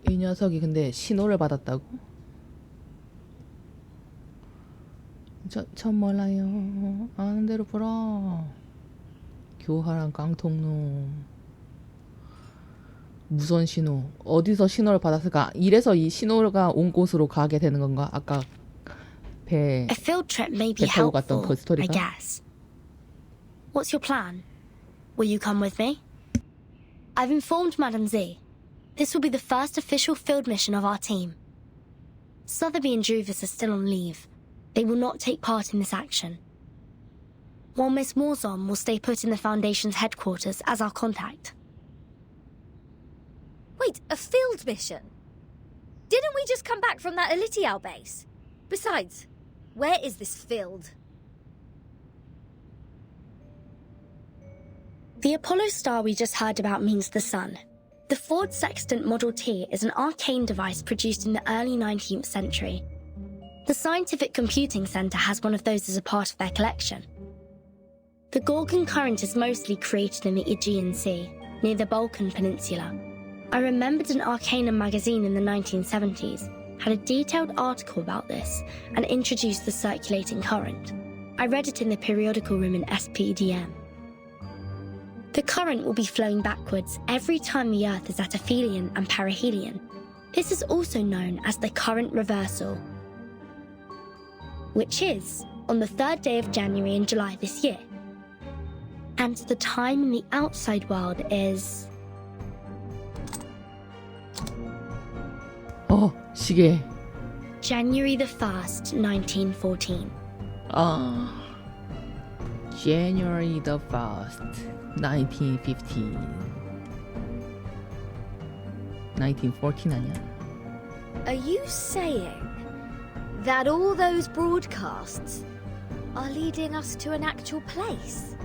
이 녀석이 근데 신호를 받았다고? 전 몰라요. 아는 대로 풀어. 교활한 깡통놈. 무선 신호. 어디서 신호를 받았을까? 이래서 이 신호가 온 곳으로 가게 되는 건가? 아까 배 A field trip may be 타고 갔던 helpful, 그 I 스토리가? guess. What's your plan? Will you come with me? I've informed Madame Z. This will be the first official field mission of our team. Sotheby and Druvis are still on leave. They will not take part in this action. While Miss Morzon will stay put in the Foundation's headquarters as our contact. Wait, a field mission? Didn't we just come back from that Elitiao base? Besides, where is this field? The Apollo star we just heard about means the sun. The Ford Sextant Model T is an arcane device produced in the early 19th century. The Scientific Computing Centre has one of those as a part of their collection. The Gorgon current is mostly created in the Aegean Sea, near the Balkan Peninsula. I remembered an Arcanum magazine in the 1970s had a detailed article about this and introduced the circulating current. I read it in the periodical room in SPDM. The current will be flowing backwards every time the Earth is at aphelion and perihelion. This is also known as the current reversal, which is on the 3rd day of January and July this year. And the time in the outside world is... 시계. January the 1st, 1914. January the 1st, 1915. 1914 아니야? Are you saying that all those broadcasts are leading us to an actual place?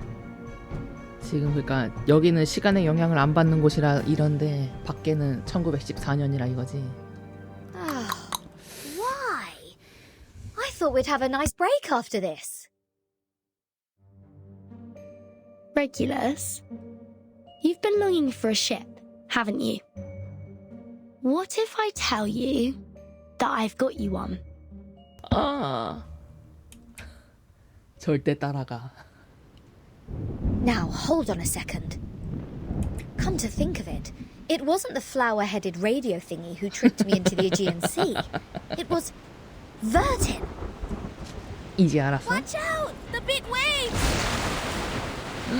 지금 그러니까 여기는 시간의 영향을 안 받는 곳이라 이런데 밖에는 1914년이라 이거지. Why? I thought we'd have a nice break after this. Regulus, you've been longing for a ship, haven't you? What if I tell you that I've got you one? 절대 따라가. Now, hold on a second. Come to think of it, It wasn't the flower-headed radio thingy who tricked me into the Aegean Sea. It was Verdin. 이제 알았어? Watch out! The big waves!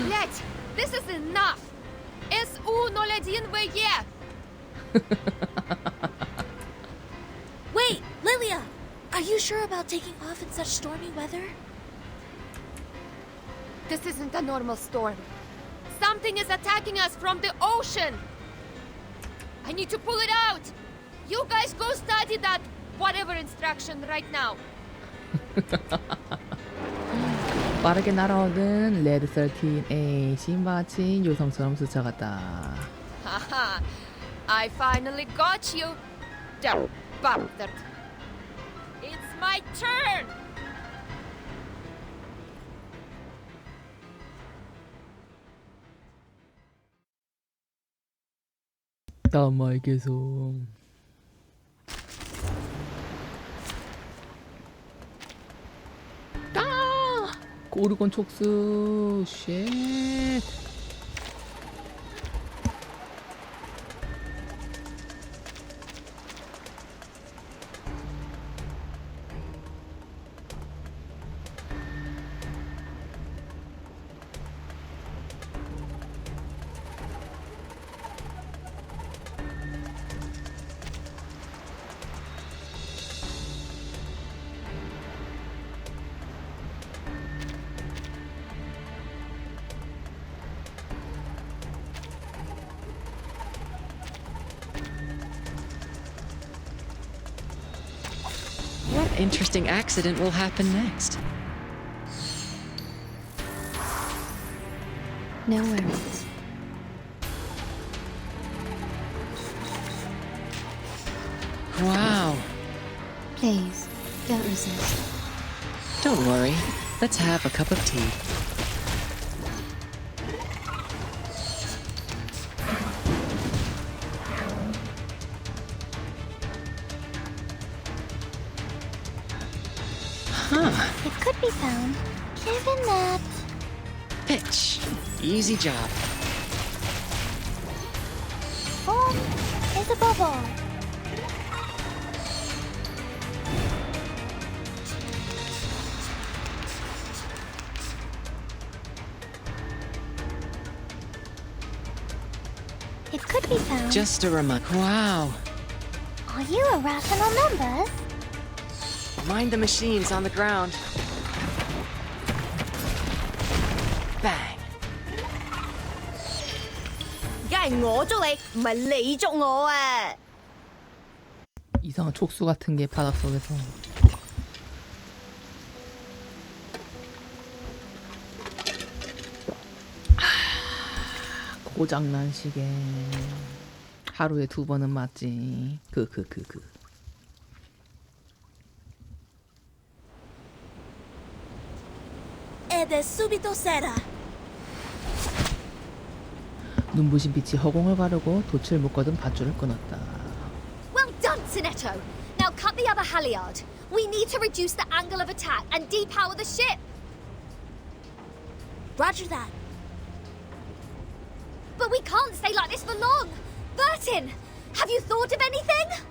Let, this is enough. Es noledian veye. Wait, Lilia! Are you sure about taking off in such stormy weather? This isn't a normal storm. Something is attacking us from the ocean. I need to pull it out. You guys go study that whatever instruction right now. 빠르게 날아오는 레드 13A 신마친 요성처럼 스쳐갔다. Haha, I finally got you. Damn bastard. It's my turn. 다음마의 계속. 고르곤 촉수. 쉣. What interesting accident will happen next? No worries. Wow. Please, don't resist. Don't worry. Let's have a cup of tea. It could be found. Given that... Pitch. Easy job. Form is above all. It could be found. Just a remark. Wow. Are you a raffle on numbers? Mind the machines on the ground. Bang. 梗係我捉你，唔係你捉我啊！ 이상한 촉수 같은 게 바닷속에서. 고장난 시계. 하루에 2번은 맞지. Ed è subito sera. 눈부신 빛이 허공을 가르고 돛을 묶어둔 밧줄을 끊었다. Well done, Sinetto. Now cut the other halyard. We need to reduce the angle of attack and depower the ship. Roger that. But we can't stay like this for long. Bertin, have you thought of anything?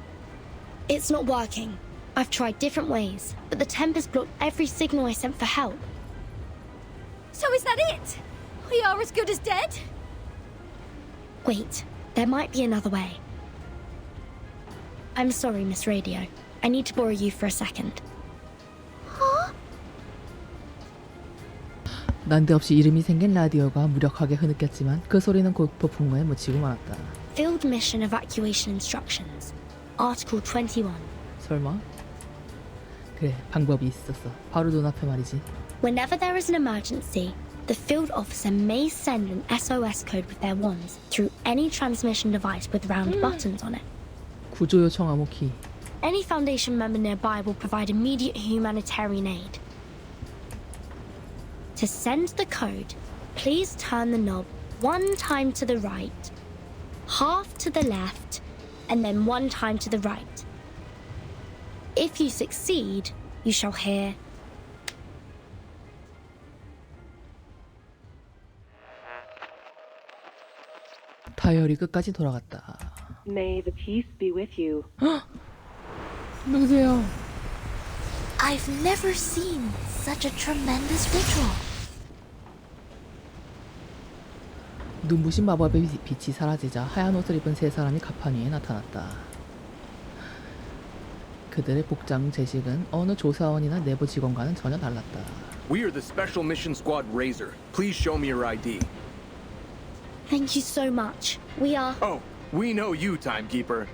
It's not working. I've tried different ways, but the Tempest blocked every signal I sent for help. So is that it? We are as good as dead? Wait, there might be another way. I'm sorry, Miss Radio. I need to borrow you for a second. Huh? 난데없이 이름이 생긴 라디오가 무력하게 흐느꼈지만 그 소리는 곧 폭풍우에 묻히고 말았다. Field Mission Evacuation Instructions. Article 21. 설마? 그래, 방법이 있었어. 바로 눈앞에 말이지. Whenever there is an emergency, the field officer may send an SOS code with their wands through any transmission device with round buttons on it. 구조 요청 암호키. Any Foundation member nearby will provide immediate humanitarian aid. To send the code, please turn the knob 1 time to the right, half to the left, and then 1 time to the right. If you succeed, you shall hear 파열이 끝까지 돌아갔다. May the peace be with you. 누구세요? I've never seen such a tremendous ritual. 눈부신 마법의 빛이 사라지자 하얀 옷을 입은 세 사람이 가판 위에 나타났다. 그들의 복장 제식은 어느 조사원이나 내부 직원과는 전혀 달랐다. We are the Special Mission Squad Razor. Please show me your ID. Thank you so much. We are... Oh, we know you, Timekeeper.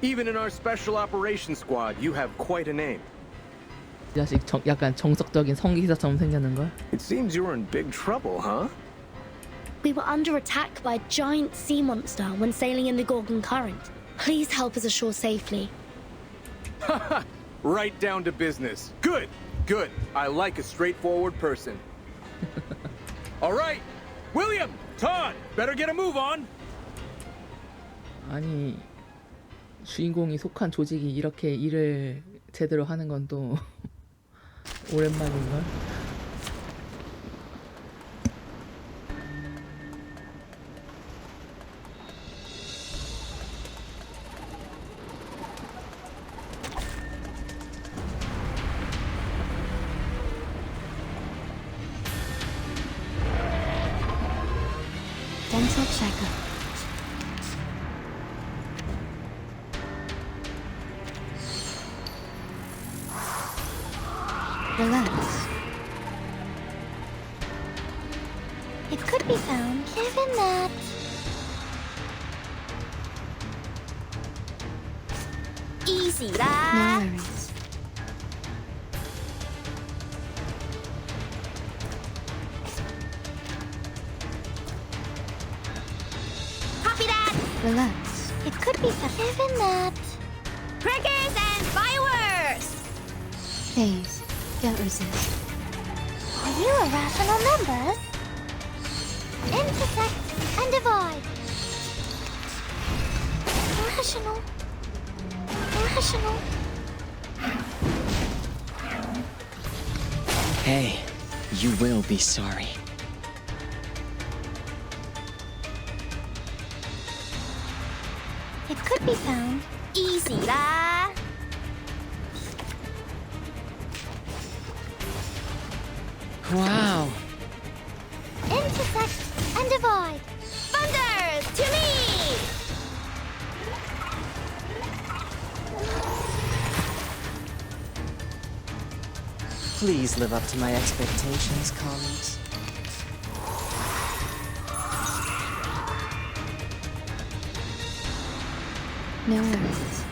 Even in our Special Operations Squad, you have quite a name. 이 자식 약간 정석적인 성기사처럼 생겼는걸? It seems you're in big trouble, huh? We were under attack by a giant sea monster when sailing in the Gorgon Current. Please help us ashore safely. Right down to business. Good, good. I like a straightforward person. All right, William, Todd, better get a move on. 아니 주인공이 속한 조직이 이렇게 일을 제대로 하는 건 또 오랜만인걸? Dental checkup. Relax. It could be found, given that... Easy No lah. worries. Copy that. Relax. It could be found, given that... Crackers and fireworks! Please, don't resist. Are you irrational numbers? Intersect and divide. Irrational. Irrational. Hey, you will be sorry. It could be found. Easy lah. Wow. Intersect and divide. Thunder to me! Please live up to my expectations, colleagues. No worries.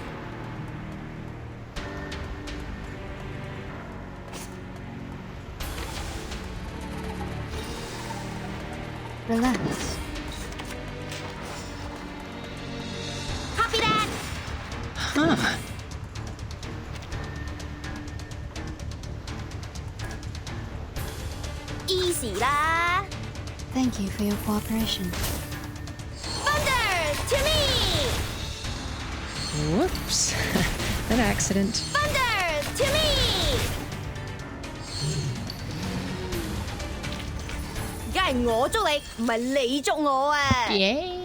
Relax. Copy that! Huh. Easy lah. Thank you for your cooperation. Thunder to me! Whoops. An accident. Thunder to me! 예.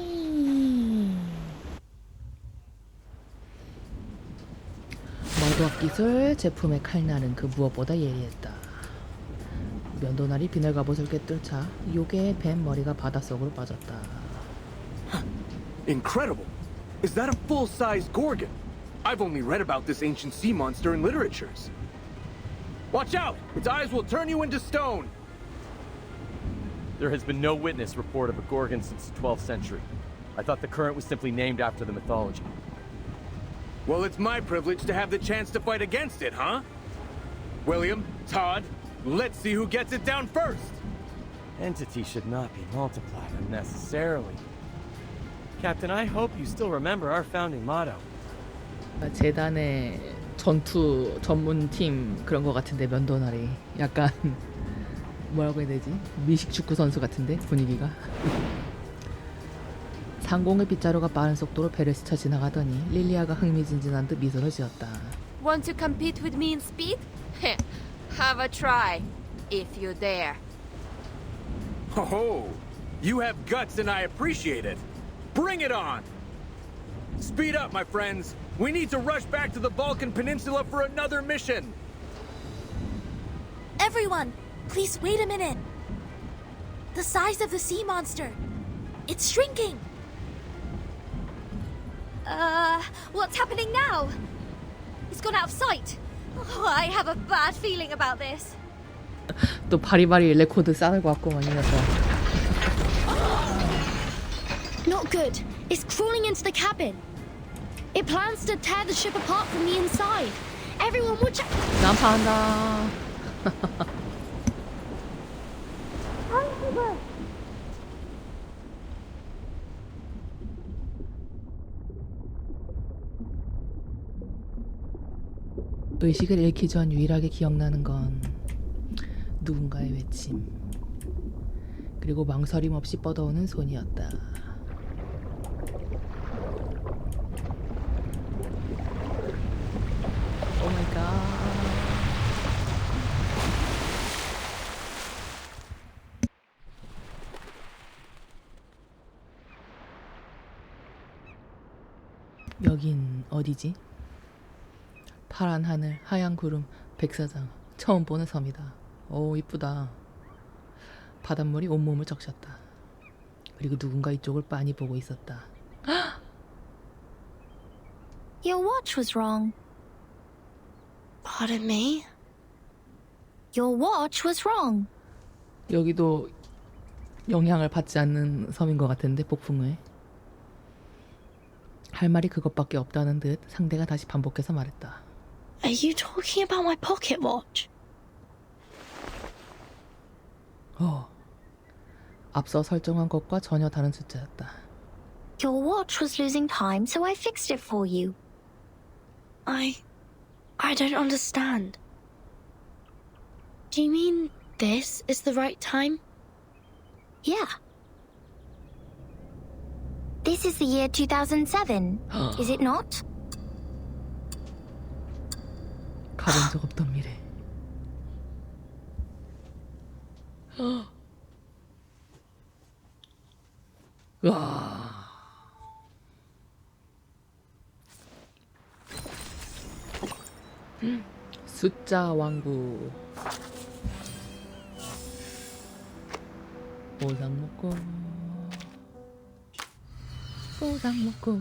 머드업 기술, 제품의 칼날은 그 무엇보다 예리했다. 면도날이 비늘 갑옷을 꿰뚫자 요괴의 뱀 머리가 바닷속으로 빠졌다. Incredible. Is that a full-size Gorgon? I've only read about this ancient sea monster in literatures. Watch out! Its eyes will turn you into stone! There has been no witness report of a Gorgon since the 12th century. I thought the current was simply named after the mythology. Well, it's my privilege to have the chance to fight against it, huh? William, Todd, let's see who gets it down first! Entity should not be multiplied unnecessarily. Captain, I hope you still remember our founding motto. 재단의 전투 전문팀 그런 거 같은데 면도날이 약간 뭐라고 해야 되지? 미식 축구 선수 같은데 분위기가. 상공의 빗자루가 빠른 속도로 배를 스쳐 지나가더니 릴리아가 흥미진진한 듯 미소를 지었다. Want to compete with me in speed? Have a try, if you dare. Oh, You have guts and I appreciate it. Bring it on! Speed up, my friends. We need to rush back to the Balkan Peninsula for another mission. Everyone, please wait a minute. The size of the sea monster. It's shrinking. What's happening now? It's gone out of sight. Oh, I have a bad feeling about this. 또 바리바리 레코드 쌓을 것 같고 이 녀석. Not good. It's crawling into the cabin. It plans to tear the ship apart from the inside. Everyone watch out. 난파한다. 의식을 잃기 전 유일하게 기억나는 건 누군가의 외침 그리고 망설임 없이 뻗어오는 손이었다. 오 마이 갓. 여긴 어디지? 파란 하늘, 하얀 구름, 백사장. 처음 보는 섬이다. 오, 이쁘다. 바닷물이 온몸을 적셨다. 그리고 누군가 이쪽을 빤히 보고 있었다. Your watch was wrong. Pardon me? Your watch was wrong. 여기도 영향을 받지 않는 섬인 것 같은데, 폭풍에. 할 말이 그것밖에 없다는 듯 상대가 다시 반복해서 말했다. Are you talking about my pocket watch? 앞서 설정한 것과 전혀 다른 숫자였다. Your watch was losing time, so I fixed it for you. I don't understand. Do you mean this is the right time? Yeah. This is the year 2007, is it not? 가본 적 없던 미래. 와. 숫자 왕국. 보상 먹고. 보상 먹고.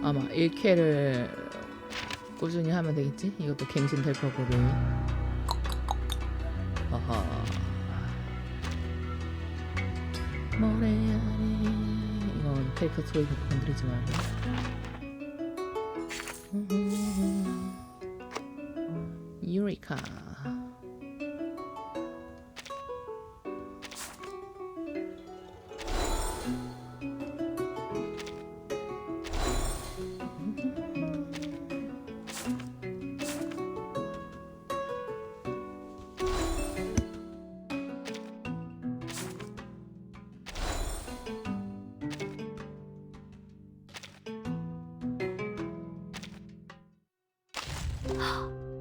아마 1쾌를 꾸준히 하면 되겠지? 이것도 갱신 될 거고 로 아하. 모래알이 이건 캐릭터 소리 건드리지 말고. 유리카.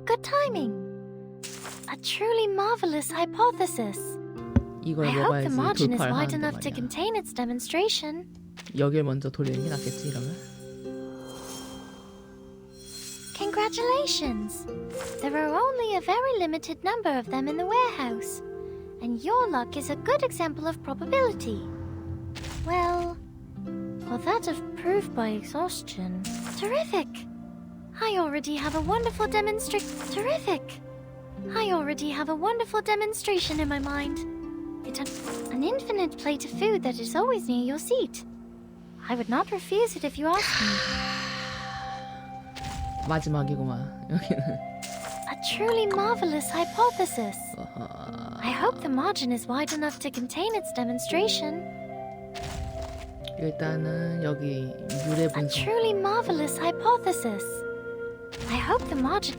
Good timing. A truly marvelous hypothesis. 이걸 I hope 먹어야지 the margin is 돌파를 wide 하는데 enough to 말이야. contain its demonstration. 여길 먼저 돌리는 게 낫겠지 이러면. Congratulations. There are only a very limited number of them in the warehouse, and your luck is a good example of probability. Well, for that of proof by exhaustion. Terrific. I already have a wonderful demonstration. Terrific. I already have a wonderful demonstration in my mind. It's an infinite plate of food that is always near your seat. I would not refuse it if you asked me. 마지막이구만 여기는. A truly marvelous hypothesis. I hope the margin is wide enough to contain its demonstration. 일단은 여기 유래 A 분석. truly marvelous hypothesis. I hope the margin.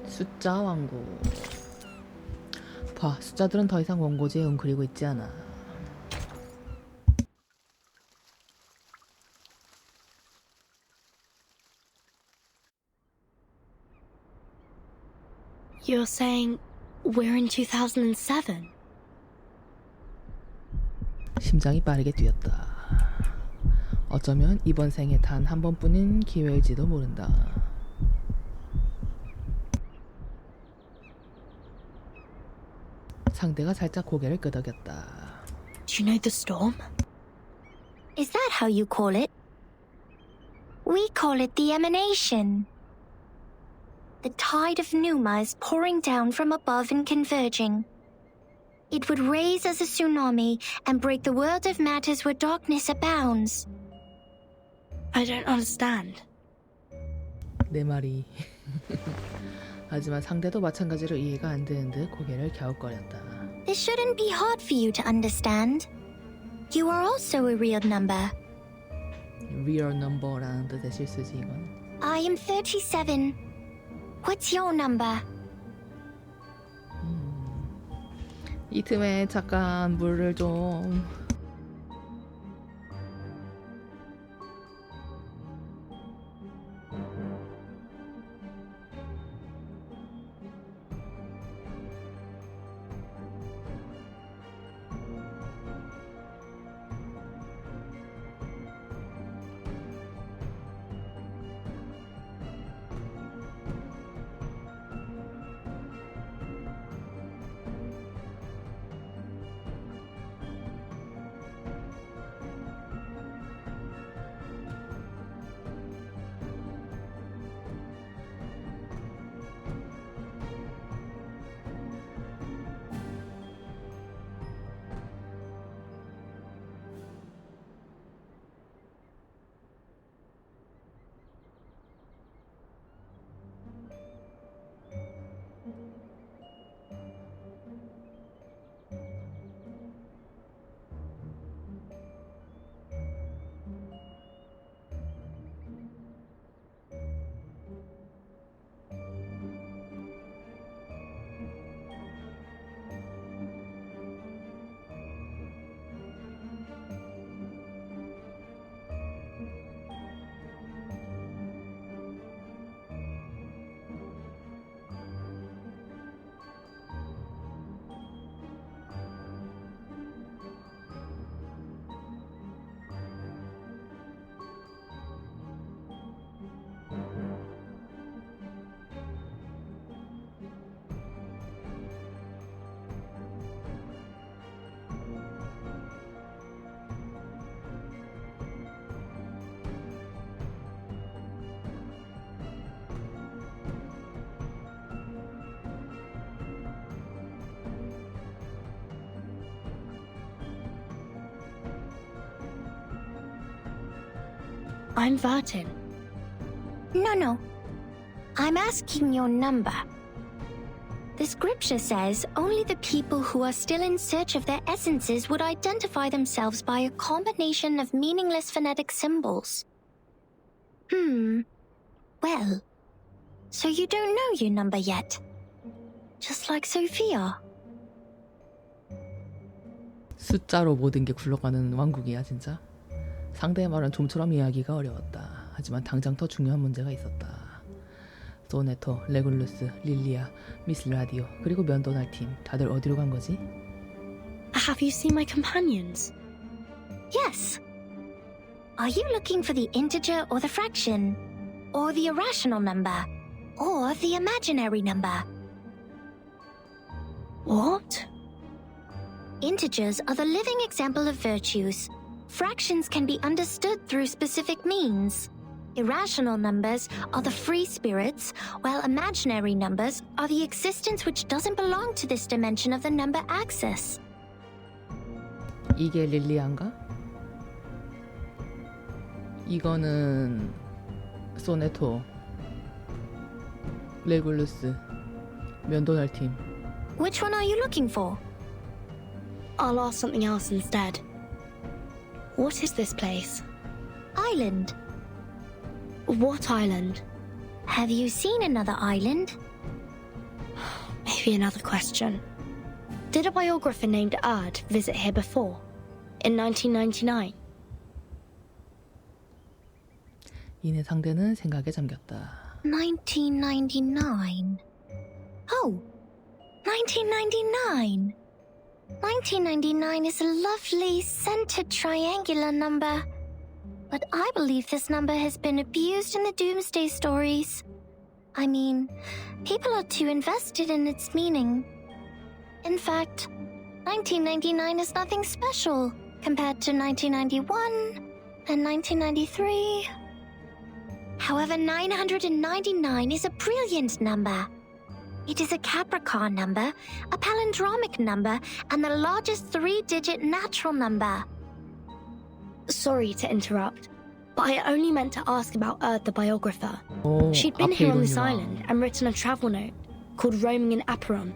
숫자 왕국. 봐, 숫자들은 더 이상 원고지에 웅크리고 있지 않아. You're saying we're in 2007? 심장이 빠르게 뛰었다. 어쩌면 이번 생에 단 한 번뿐인 기회일지도 모른다. 상대가 살짝 고개를 끄덕였다. Do you know the storm? Is that how you call it? We call it the emanation. The tide of Numa is pouring down from above and converging. It would raise as a tsunami and break the world of matters where darkness abounds. I don't understand. 내 말이. 하지만 상대도 마찬가지로 이해가 안 되는 듯 고개를 갸웃거렸다. This shouldn't be hard for you to understand. You are also a real number. Real number라는 뜻의 실수지 이건. I am 37. What's your number? 이 틈에 잠깐 물을 좀. I'm Vartin. No. I'm asking your number. The scripture says only the people who are still in search of their essences would identify themselves by a combination of meaningless phonetic symbols. Well, so you don't know your number yet. Just like Sophia. 숫자로 모든 게 굴러가는 왕국이야 진짜. 상대의 말은 좀처럼 이해하기가 어려웠다. 하지만 당장 더 중요한 문제가 있었다. 소네토, 레굴루스, 릴리아, 미스 라디오, 그리고 면도날 팀 다들 어디로 간 거지? Have you seen my companions? Yes. Are you looking for the integer or the fraction? Or the irrational number? Or the imaginary number? What? Integers are the living example of virtues. Fractions can be understood through specific means. Irrational numbers are the free spirits, while imaginary numbers are the existence which doesn't belong to this dimension of the number axis. 이게 릴리안가? 이거는 소네토, 레굴루스, 면도날 팀. Which one are you looking for? I'll ask something else instead. What is this place? Island. What island? Have you seen another island? Maybe another question. Did a biographer named Erd visit here before? In 1999? 이내 상대는 생각에 잠겼다. 1999. Oh, 1999. 1999 is a lovely centered triangular number. But I believe this number has been abused in the Doomsday stories. I mean, people are too invested in its meaning. In fact, 1999 is nothing special compared to 1991 and 1993. However, 999 is a brilliant number. It is a Capricorn number, a palindromic number, and the largest three-digit natural number. Sorry to interrupt, but I only meant to ask about Erd the biographer. 오, She'd been here on this 아페이론이야. island and written a travel note called Roaming in Aperon.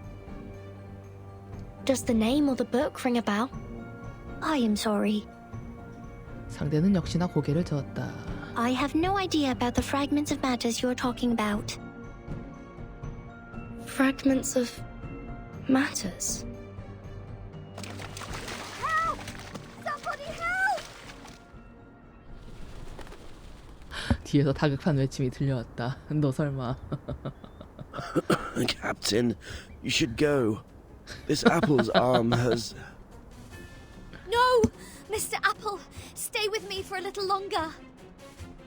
Does the name or the book ring a bell? I am sorry. 상대는 역시나 고개를 저었다. I have no idea about the fragments of matters you're talking about. Fragments of matters? Help! Somebody help! 뒤에서 다급한 외침이 들려왔다. 너 설마. Captain, you should go. This apple's arm has... No! Mr. Apple, stay with me for a little longer.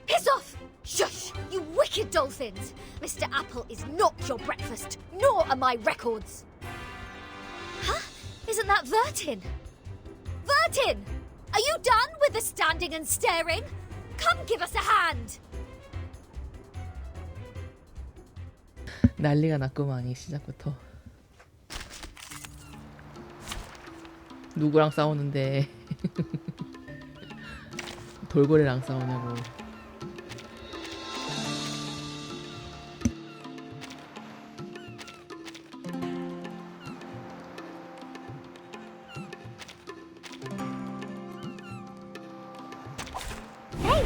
Piss off! Shush! You wicked dolphins! Mr. Apple is not your breakfast, nor are my records! Huh? Isn't that Vertin? Vertin! Are you done with the standing and staring? Come give us a hand! 난리가 났구만 이 시작부터. 누구랑 싸우는데 돌고래랑 싸우냐고. Hey!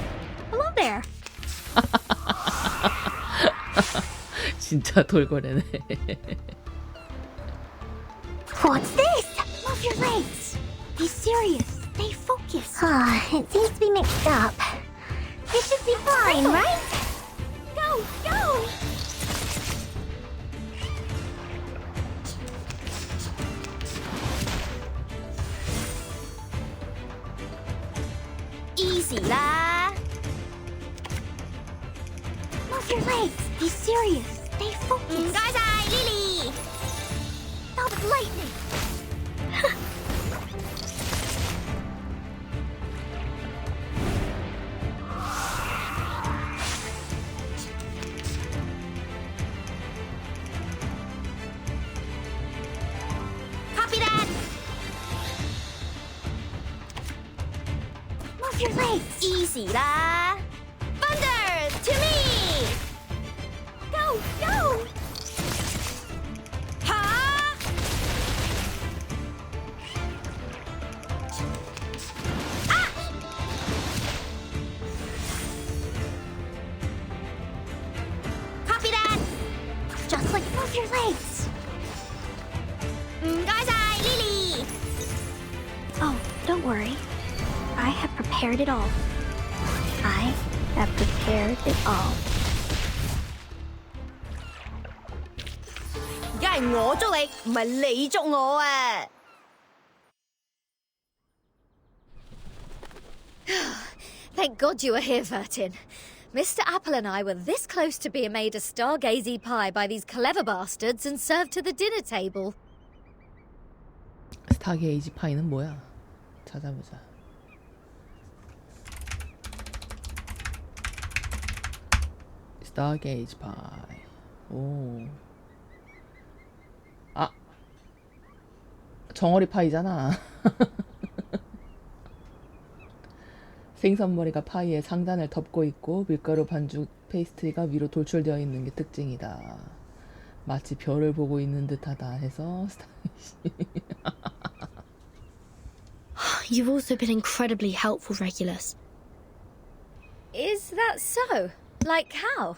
Hello there! 진짜 돌고래네. What's this? Move your legs. Be serious. Stay focused. It seems to be mixed up. It should be fine, right? Go! Go! Easy lah! Move your legs. Be serious. Stay focused. Gaizai, Lily! That was lightning. Copy that! Move your legs. Easy lah! Thunder! To me! Go! Go! Ha! Ah! Copy that! Just like move your legs. Gaizai, Lily! Oh, don't worry. I have prepared it all. I have prepared it all. 梗係我捉你，唔係你捉我啊！Thank God you were here, Vertin. Mr. Apple and I were this close to being made a stargazy pie by these clever bastards and served to the dinner table. 스타게이지 파이는 뭐야? 찾아보자. 스타게이지 파이. 오. 아. 정어리 파이잖아. 생선머리가 파이의 상단을 덮고 있고 밀가루 반죽 페이스트리가 위로 돌출되어 있는 게 특징이다. 마치 별을 보고 있는 듯하다 해서 You've also been incredibly helpful, Regulus. Is that so? Like how?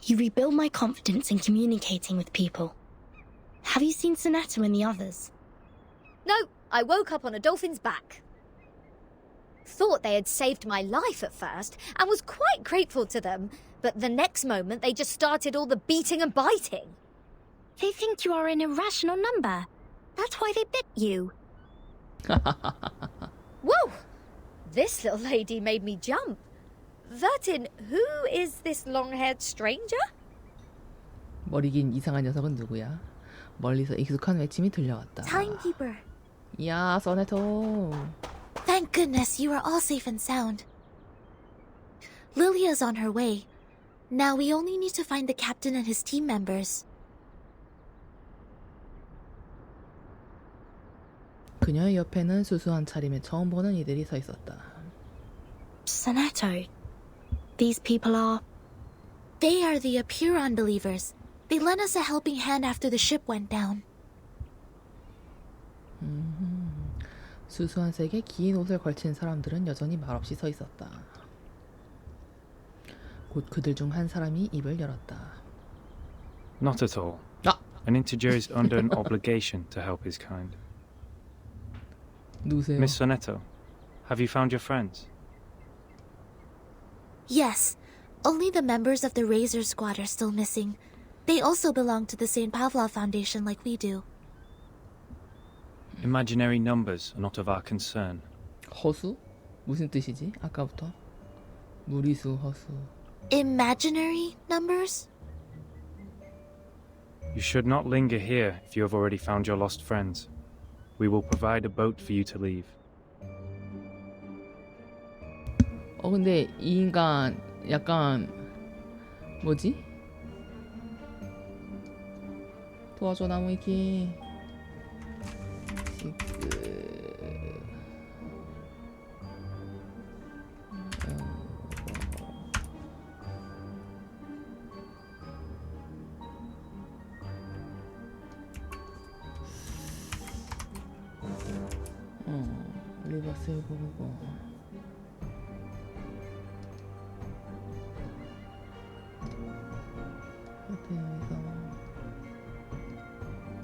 You rebuild my confidence in communicating with people. Have you seen Sonetta and the others? No, I woke up on a dolphin's back. Thought they had saved my life at first, and was quite grateful to them, but the next moment they just started all the beating and biting. They think you are an irrational number. That's why they bit you. Whoa! This little lady made me jump. Vertin, who is this long-haired stranger? 머리 긴 이상한 녀석은 누구야? 멀리서 익숙한 외침이 들려왔다. Timekeeper. 야, 써네토. Thank goodness you are all safe and sound. Lilia's on her way. Now we only need to find the captain and his team members. 그녀의 옆에는 수수한 차림에 처음 보는 이들이 서 있었다. Sonetto. These people are... They are the Apuron believers. They lent us a helping hand after the ship went down. 수수한 색의 긴 옷을 걸친 사람들은 여전히 말없이 서 있었다. 곧 그들 중 한 사람이 입을 열었다. Not at all. 아! An integer is under an obligation to help his kind. 누구세요? Miss Sonetto, have you found your friends? Yes, only the members of the Razor Squad are still missing. They also belong to the St. Pavlov Foundation like we do. Imaginary numbers are not of our concern. 허수? 무슨 뜻이지? 아까부터? 무리수, 허수. Imaginary numbers? You should not linger here if you have already found your lost friends. We will provide a boat for you to leave. 근데 이 인간 약간 뭐지? 도와줘 나무위키. 리버스 보고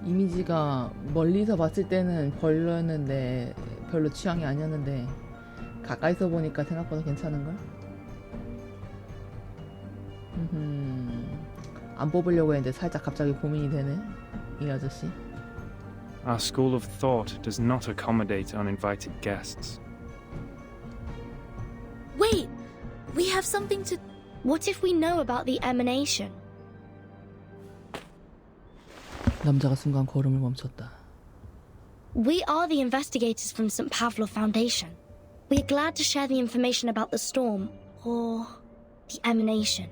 이미지가 멀리서 봤을 때는 별로였는데 별로 취향이 아니었는데 가까이서 보니까 생각보다 괜찮은걸? 안 뽑으려고 했는데 살짝 갑자기 고민이 되네 이 아저씨. Our school of thought does not accommodate uninvited guests. Wait! We have something to... What if we know about the emanation? 남자가 순간 걸음을 멈췄다. We are the investigators from St. Pavlov Foundation. We are glad to share the information about the storm, or the emanation.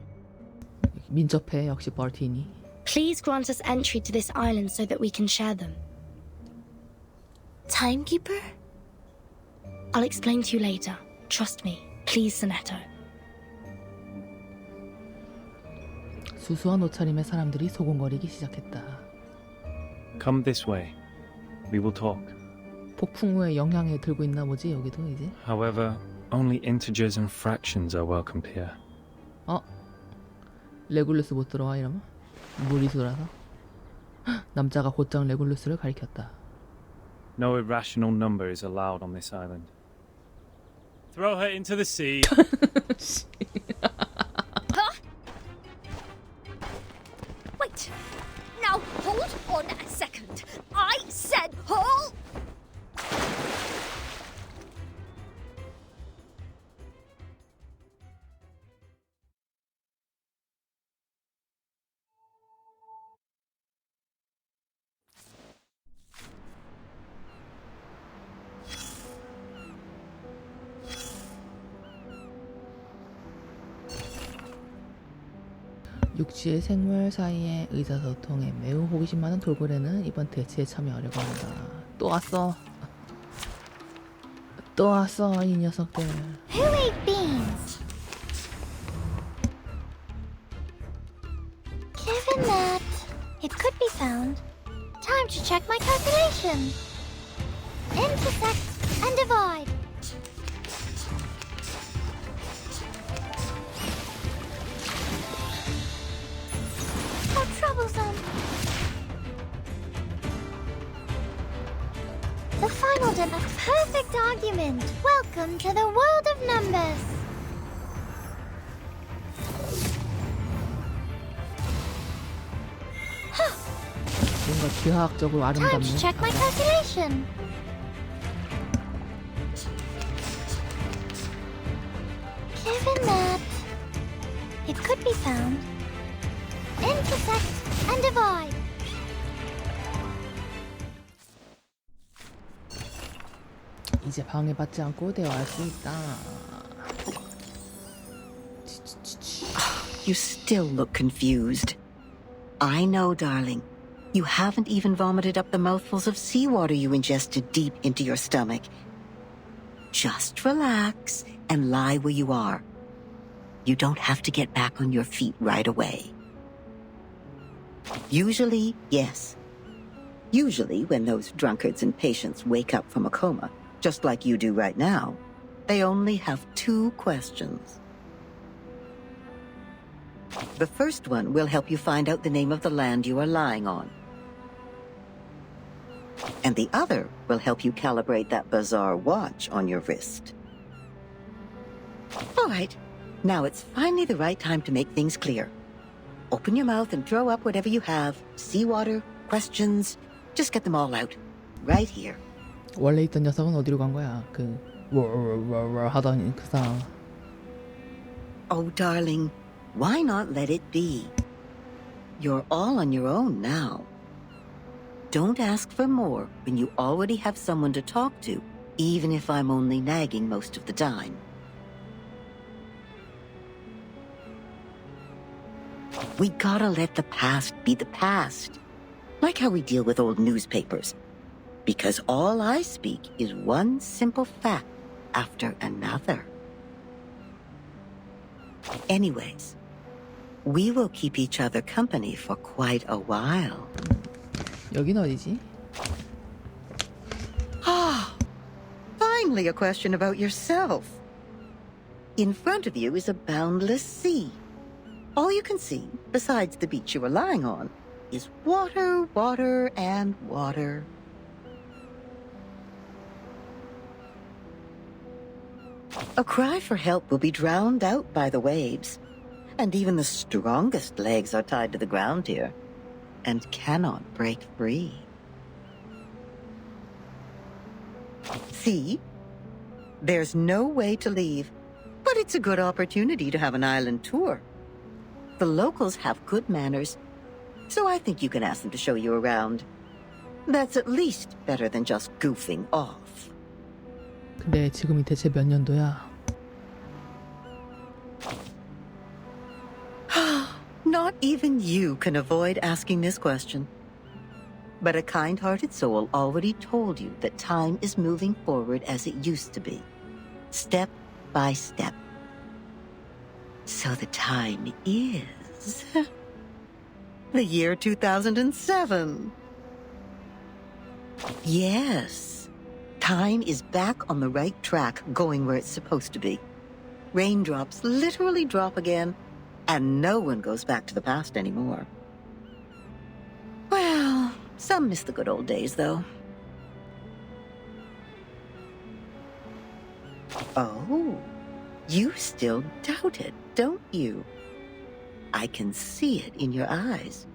민첩해 역시 버티니. Please grant us entry to this island so that we can share them. Timekeeper? I'll explain to you later. Trust me. Please, Sonetto. 수수한 옷차림의 사람들이 소곤거리기 시작했다. Come this way. We will talk. 폭풍우의 영향에 들고 있나 보지 여기도 이제. However, only integers and fractions are welcomed here. 레굴루스 못 들어와 이러면? 무리수라서? 남자가 곧장 레굴루스를 가리켰다. No irrational number is allowed on this island. Throw her into the sea. Huh? Wait. Now hold on a second. I said hold. 육지의 생물 사이의 의사소통에 매우 호기심 많은 돌고래는 이번 대치에 참여하려고 한다. 또 왔어. 또 왔어 이 녀석들. Who ate beans? Given that it could be found, time to check my calculation. Intersect and divide. How troublesome. The final a perfect argument. Welcome to the world of numbers. 뭔가 기하학적으로 Time to 아름답네. check my calculation. Given that it could be found, intersect and divide. 이제 방해받지 않고 대화할 수 있다. You still look confused. I know, darling. You haven't even vomited up the mouthfuls of seawater you ingested deep into your stomach. Just relax and lie where you are. You don't have to get back on your feet right away. Usually, yes. Usually, when those drunkards and patients wake up from a coma, just like you do right now, they only have 2 questions. The first one will help you find out the name of the land you are lying on. And the other will help you calibrate that bizarre watch on your wrist. All right, now it's finally the right time to make things clear. Open your mouth and throw up whatever you have. Seawater, questions, just get them all out. Right here. 원래 있던 녀석은 어디로 간 거야? 그 하던 그 사람. Oh, darling, why not let it be? You're all on your own now. Don't ask for more when you already have someone to talk to, even if I'm only nagging most of the time. We gotta let the past be the past. Like how we deal with old newspapers. Because all I speak is one simple fact after another. Anyways, we will keep each other company for quite a while. 여긴 어디지? Ah, finally a question about yourself. In front of you is a boundless sea. All you can see, besides the beach you are lying on, is water, water, and water. A cry for help will be drowned out by the waves, and even the strongest legs are tied to the ground here, and cannot break free. See? There's no way to leave, but it's a good opportunity to have an island tour. The locals have good manners, so I think you can ask them to show you around. That's at least better than just goofing off. 근데 지금이 대체 몇 년도야? Not even you can avoid asking this question. But a kind-hearted soul already told you that time is moving forward as it used to be, step by step. So the time is the year 2007. Yes, time is back on the right track, going where it's supposed to be. Raindrops literally drop again, and no one goes back to the past anymore. Well, some miss the good old days, though. Oh, you still doubt it, don't you? I can see it in your eyes.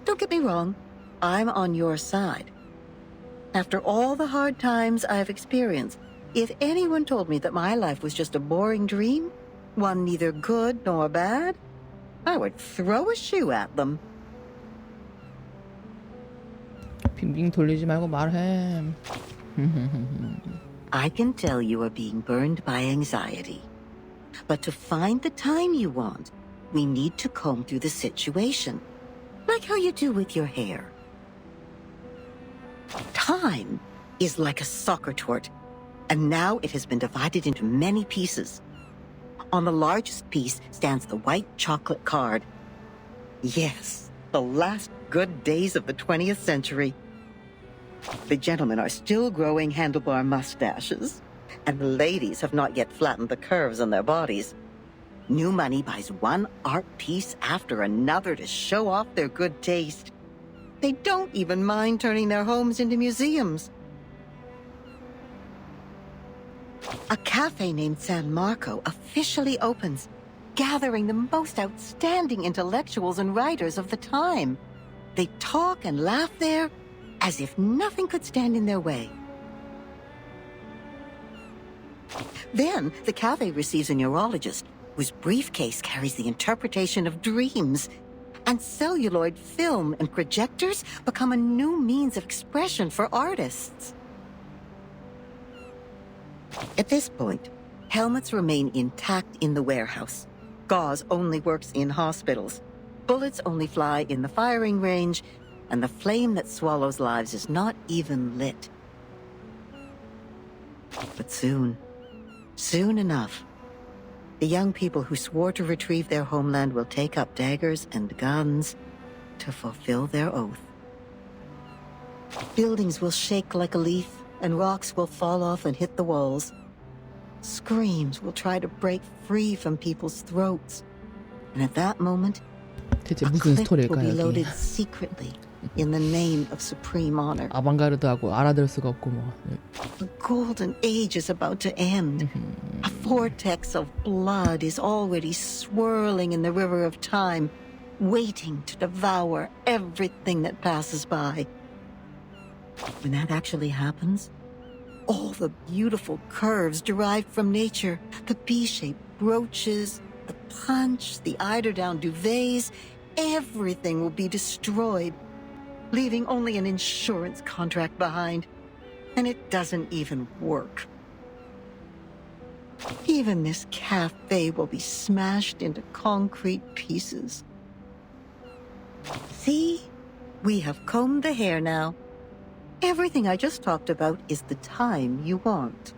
Don't get me wrong, I'm on your side. After all the hard times I've experienced, if anyone told me that my life was just a boring dream, one neither good nor bad, I would throw a shoe at them. 빙빙 돌리지 말고 말해. I can tell you are being burned by anxiety. But to find the time you want, we need to comb through the situation, like how you do with your hair. Time is like a soccer tort, and now it has been divided into many pieces. On the largest piece stands the white chocolate card. Yes, the last good days of the 20th century. The gentlemen are still growing handlebar mustaches, and the ladies have not yet flattened the curves on their bodies. New money buys one art piece after another to show off their good taste. They don't even mind turning their homes into museums. A cafe named San Marco officially opens, gathering the most outstanding intellectuals and writers of the time. They talk and laugh there as if nothing could stand in their way. Then the cafe receives a neurologist whose briefcase carries the interpretation of dreams, and celluloid film and projectors become a new means of expression for artists. At this point, helmets remain intact in the warehouse. Gauze only works in hospitals. Bullets only fly in the firing range, and the flame that swallows lives is not even lit. But soon enough, the young people who swore to retrieve their homeland will take up daggers and guns to fulfill their oath. Buildings will shake like a leaf, and rocks will fall off and hit the walls. Screams will try to break free from people's throats. And at that moment, 대체 a 무슨 clip will 스토리일까 be 여기? loaded secretly in the name of supreme honor. 아방가르드하고 알아들 수가 없고 뭐. The golden age is about to end. A vortex of blood is already swirling in the river of time, waiting to devour everything that passes by. When that actually happens, all the beautiful curves derived from nature, the B-shaped brooches, the punch, the eiderdown duvets, everything will be destroyed, leaving only an insurance contract behind. And it doesn't even work. Even this cafe will be smashed into concrete pieces. See? We have combed the hair now. Everything I just talked about is the time you want.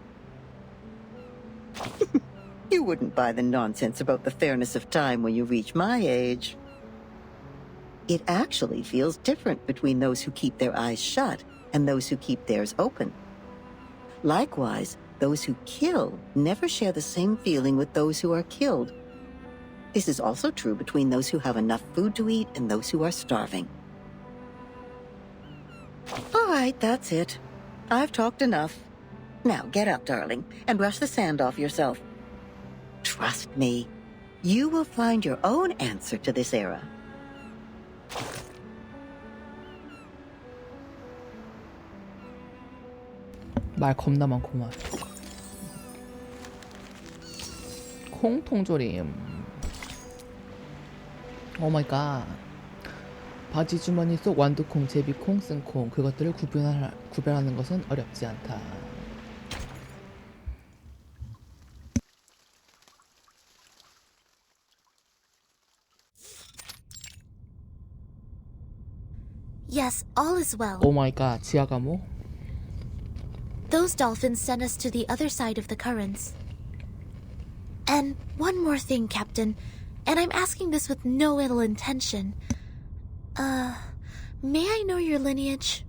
You wouldn't buy the nonsense about the fairness of time when you reach my age. It actually feels different between those who keep their eyes shut and those who keep theirs open. Likewise, those who kill never share the same feeling with those who are killed. This is also true between those who have enough food to eat and those who are starving. All right, that's it. I've talked enough. Now get up, darling, and brush the sand off yourself. Trust me, you will find your own answer to this era. 말 겁나 많구만. 콩통조림. 오 마이 갓. 바지 주머니 속 완두콩, 제비콩, 쓴콩 그것들을 구별하는 것은 어렵지 않다. Yes, all is well. 오 마이 갓. 지하 감옥? Those dolphins sent us to the other side of the currents. And one more thing, Captain, and I'm asking this with no ill intention. May I know your lineage?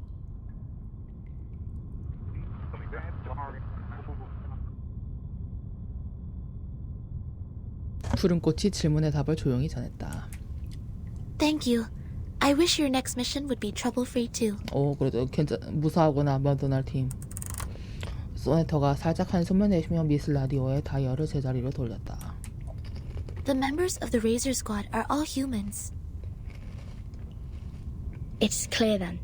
푸른 꽃이 질문의 답을 조용히 전했다. Thank you. I wish your next mission would be trouble-free too. 오, 그래도 무사하구나, 머더날 팀. 소네터가 살짝 한숨을 내쉬며 미스 라디오의 다이얼을 제자리로 돌렸다. The members of the Razor Squad are all humans. It's clear then.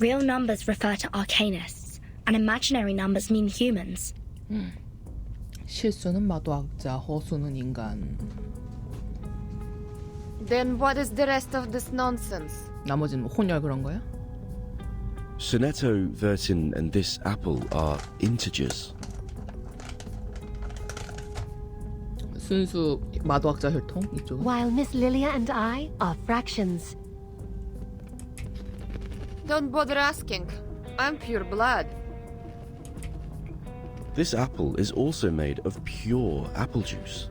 Real numbers refer to arcanists, and imaginary numbers mean humans. 실수는 마도학자, 허수는 인간. Then what is the rest of this nonsense? 나머지는 혼혈 그런 거야? Sonetto, Vertin, and this apple are integers. 순수 마도학자 혈통 이쪽은. While Miss Lilia and I are fractions. Don't bother asking. I'm pure blood. This apple is also made of pure apple juice.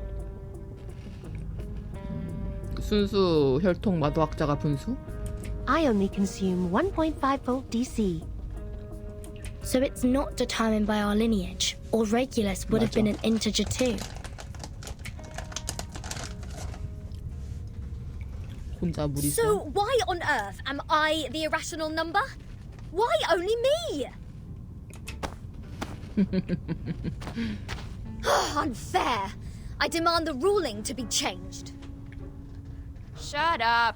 순수 혈통 마도학자가 분수? I only consume 1.5 volt DC. So it's not determined by our lineage, or Regulus would have been an integer too. 혼자 무리. So why on earth am I the irrational number? Why only me? Unfair. I demand the ruling to be changed. Shut up.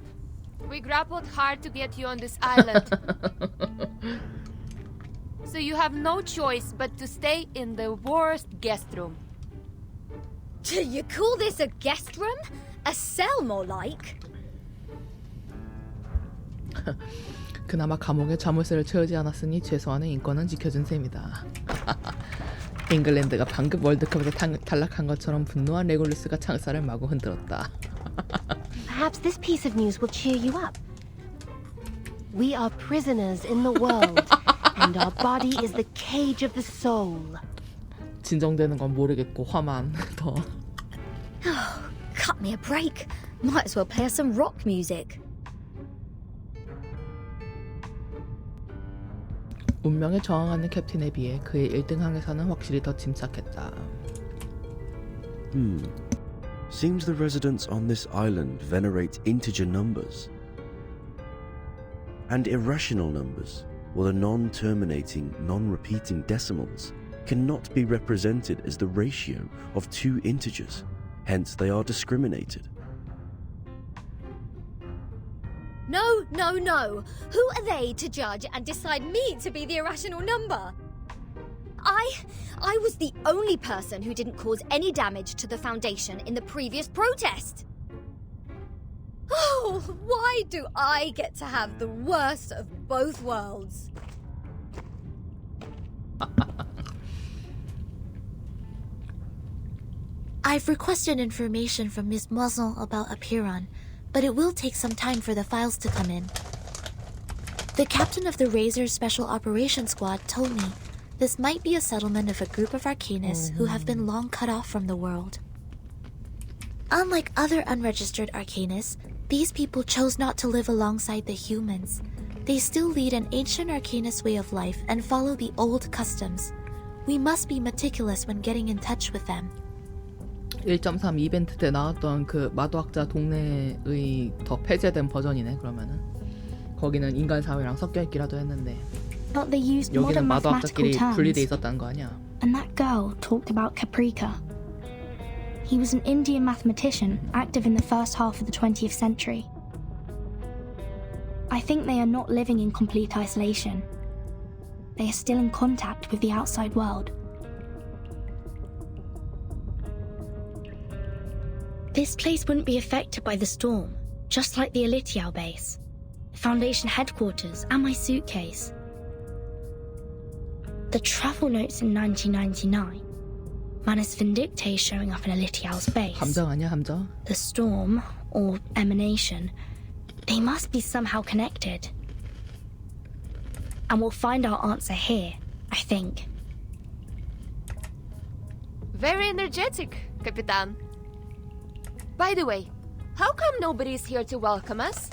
We grappled hard to get you on this island. So you have no choice but to stay in the worst guest room. Do you call this a guest room? A cell more like? 그나마 감옥에 자물쇠를 채우지 않았으니 최소한의 인권은 지켜준 셈이다. 잉글랜드가 방금 월드컵에서 탈락한 것처럼 분노한 레골루스가 창살을 마구 흔들었다. Perhaps this piece of news will cheer you up. We are prisoners in the world, and our body is the cage of the soul. 진정되는 건 모르겠고 화만 더. Cut me a break. Might as well play us some rock music. 운명에 저항하는 캡틴에 비해 그의 1등 항해사는 확실히 더 침착했다. Seems the residents on this island venerate integer numbers. And irrational numbers, or the non-terminating, non-repeating decimals, cannot be represented as the ratio of two integers, hence they are discriminated. No, no, no. Who are they to judge and decide me to be the irrational number? I was the only person who didn't cause any damage to the Foundation in the previous protest. Oh, why do I get to have the worst of both worlds? I've requested information from Miss Muzzle about Apiron, but it will take some time for the files to come in. The captain of the Razor's Special Operations Squad told me this might be a settlement of a group of Arcanists who have been long cut off from the world. Unlike other unregistered Arcanists, these people chose not to live alongside the humans. They still lead an ancient Arcanist way of life and follow the old customs. We must be meticulous when getting in touch with them. 1.3 이벤트 때 나왔던 그 마도학자 동네의 더 폐쇄된 버전이네. 그러면은 거기는 인간 사회랑 섞여 있기라도 했는데 But they used 여기는 modern mathematical 마도학자끼리 분리돼 terms. 있었다는 거 아니야? And that girl talked about Caprica. He was an Indian mathematician active in the first half of the 20th century. I think they are not living in complete isolation. They are still in contact with the outside world. This place wouldn't be affected by the storm, just like the Elitial base, Foundation headquarters, and my suitcase. The travel notes in 1999. Manus Vindictae showing up in Elitial's base. 함정 아니야, 함정? The storm, or emanation, they must be somehow connected. And we'll find our answer here, I think. Very energetic, Capitan. By the way, how come nobody's here to welcome us?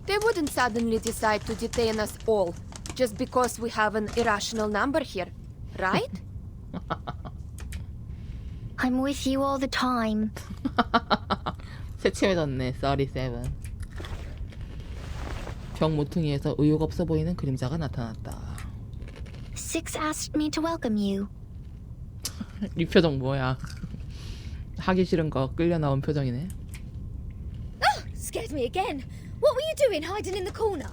They wouldn't suddenly decide to detain us all just because we have an irrational number here, right? I'm with you all the time. 새침해졌네, 37. 벽 모퉁이에서 의욕 없어 보이는 그림자가 나타났다. Six asked me to welcome you. 이 표정 뭐야? 하기 싫은 거 끌려 나온 표정이네. Oh, scared me again. What were you doing hiding in the corner?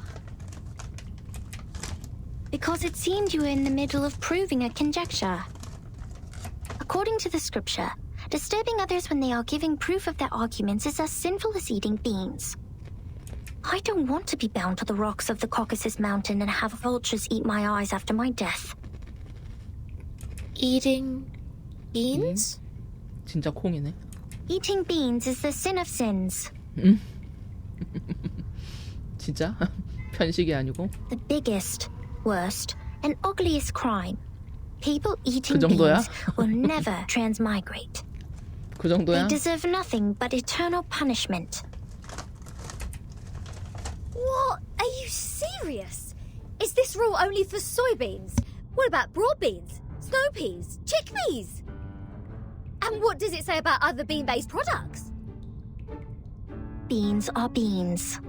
Because it seemed you were in the middle of proving a conjecture. According to the scripture, disturbing others when they are giving proof of their arguments is as sinful as eating beans. I don't want to be bound to the rocks of the Caucasus Mountain and have vultures eat my eyes after my death. Eating beans? 진짜 콩이네. Eating beans is the sin of sins. 진짜? 편식이 아니고? The biggest, worst, and ugliest crime. People eating 그 정도야? beans will never transmigrate. 그 정도야? They deserve nothing but eternal punishment. What? Are you serious? Is this rule only for soybeans? What about broad beans, snow peas, chickpeas? And what does it say about other bean-based products? Beans are beans.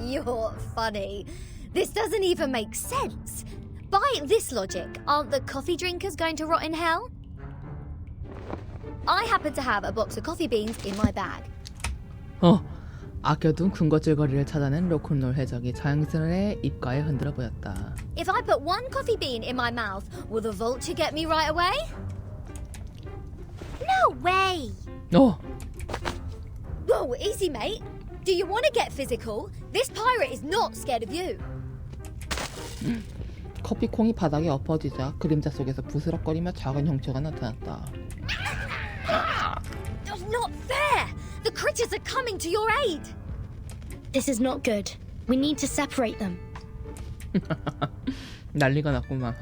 You're funny. This doesn't even make sense. By this logic, aren't the coffee drinkers going to rot in hell? I happen to have a box of coffee beans in my bag. 아껴둔 군것질거리를 찾아낸 로큰롤 해적이 자연스레 입가에 흔들어 보였다. If I put one coffee bean in my mouth, will the vulture get me right away? No way! Whoa, easy, mate. Do you want to get physical? This pirate is not scared of you. 커피콩이 바닥에 엎어지자 그림자 속에서 부스럭거리며 작은 형체가 나타났다. Not fair! The critters are coming to your aid! This is not good. We need to separate them. 난리가 났구만.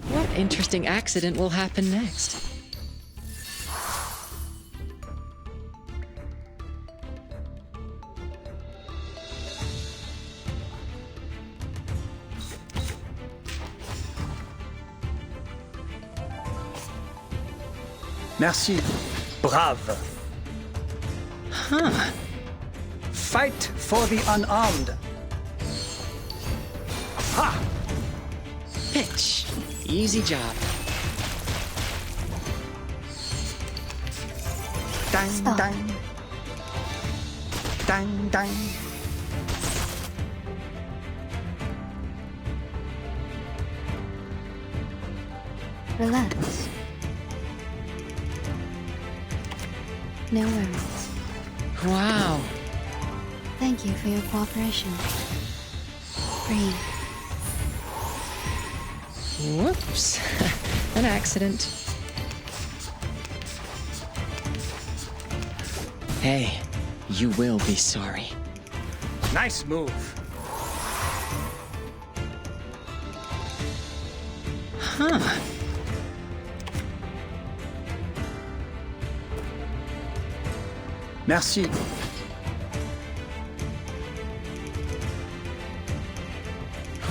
What interesting accident will happen next? Merci. Brave. Huh. Fight for the unarmed. Ha! Pitch. Easy job. Dang, Stop. dang. Dang, dang. Relax. No worries. Wow. Thank you for your cooperation. Breathe. Whoops. An accident. Hey, you will be sorry. Nice move. Huh. Merci.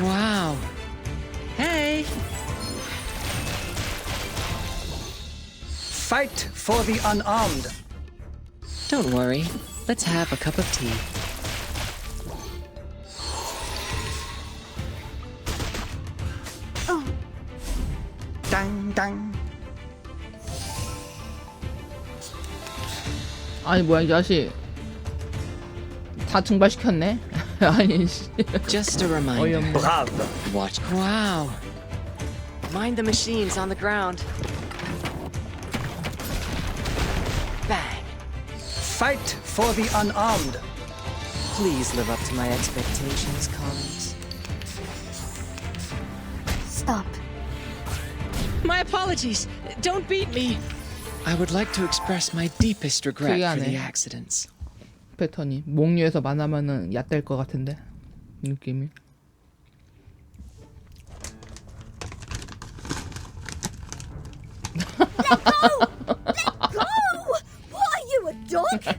Wow. Hey. Fight for the unarmed. Don't worry. Let's have a cup of tea. Dang, dang. 아니 뭐야 이 자식. 다 증발시켰네. 아니 씨. Just a reminder. 어이없네. Brave. Watch. Wow. Mind the machines on the ground. Bang. Fight for the unarmed. Please live up to my expectations, Collins. Stop. My apologies. Don't beat me. I would like to express my deepest regret for the accidents. 패턴이 목류에서 만나면은 얕될 것 같은데 느낌이. Go! What are you, a dog?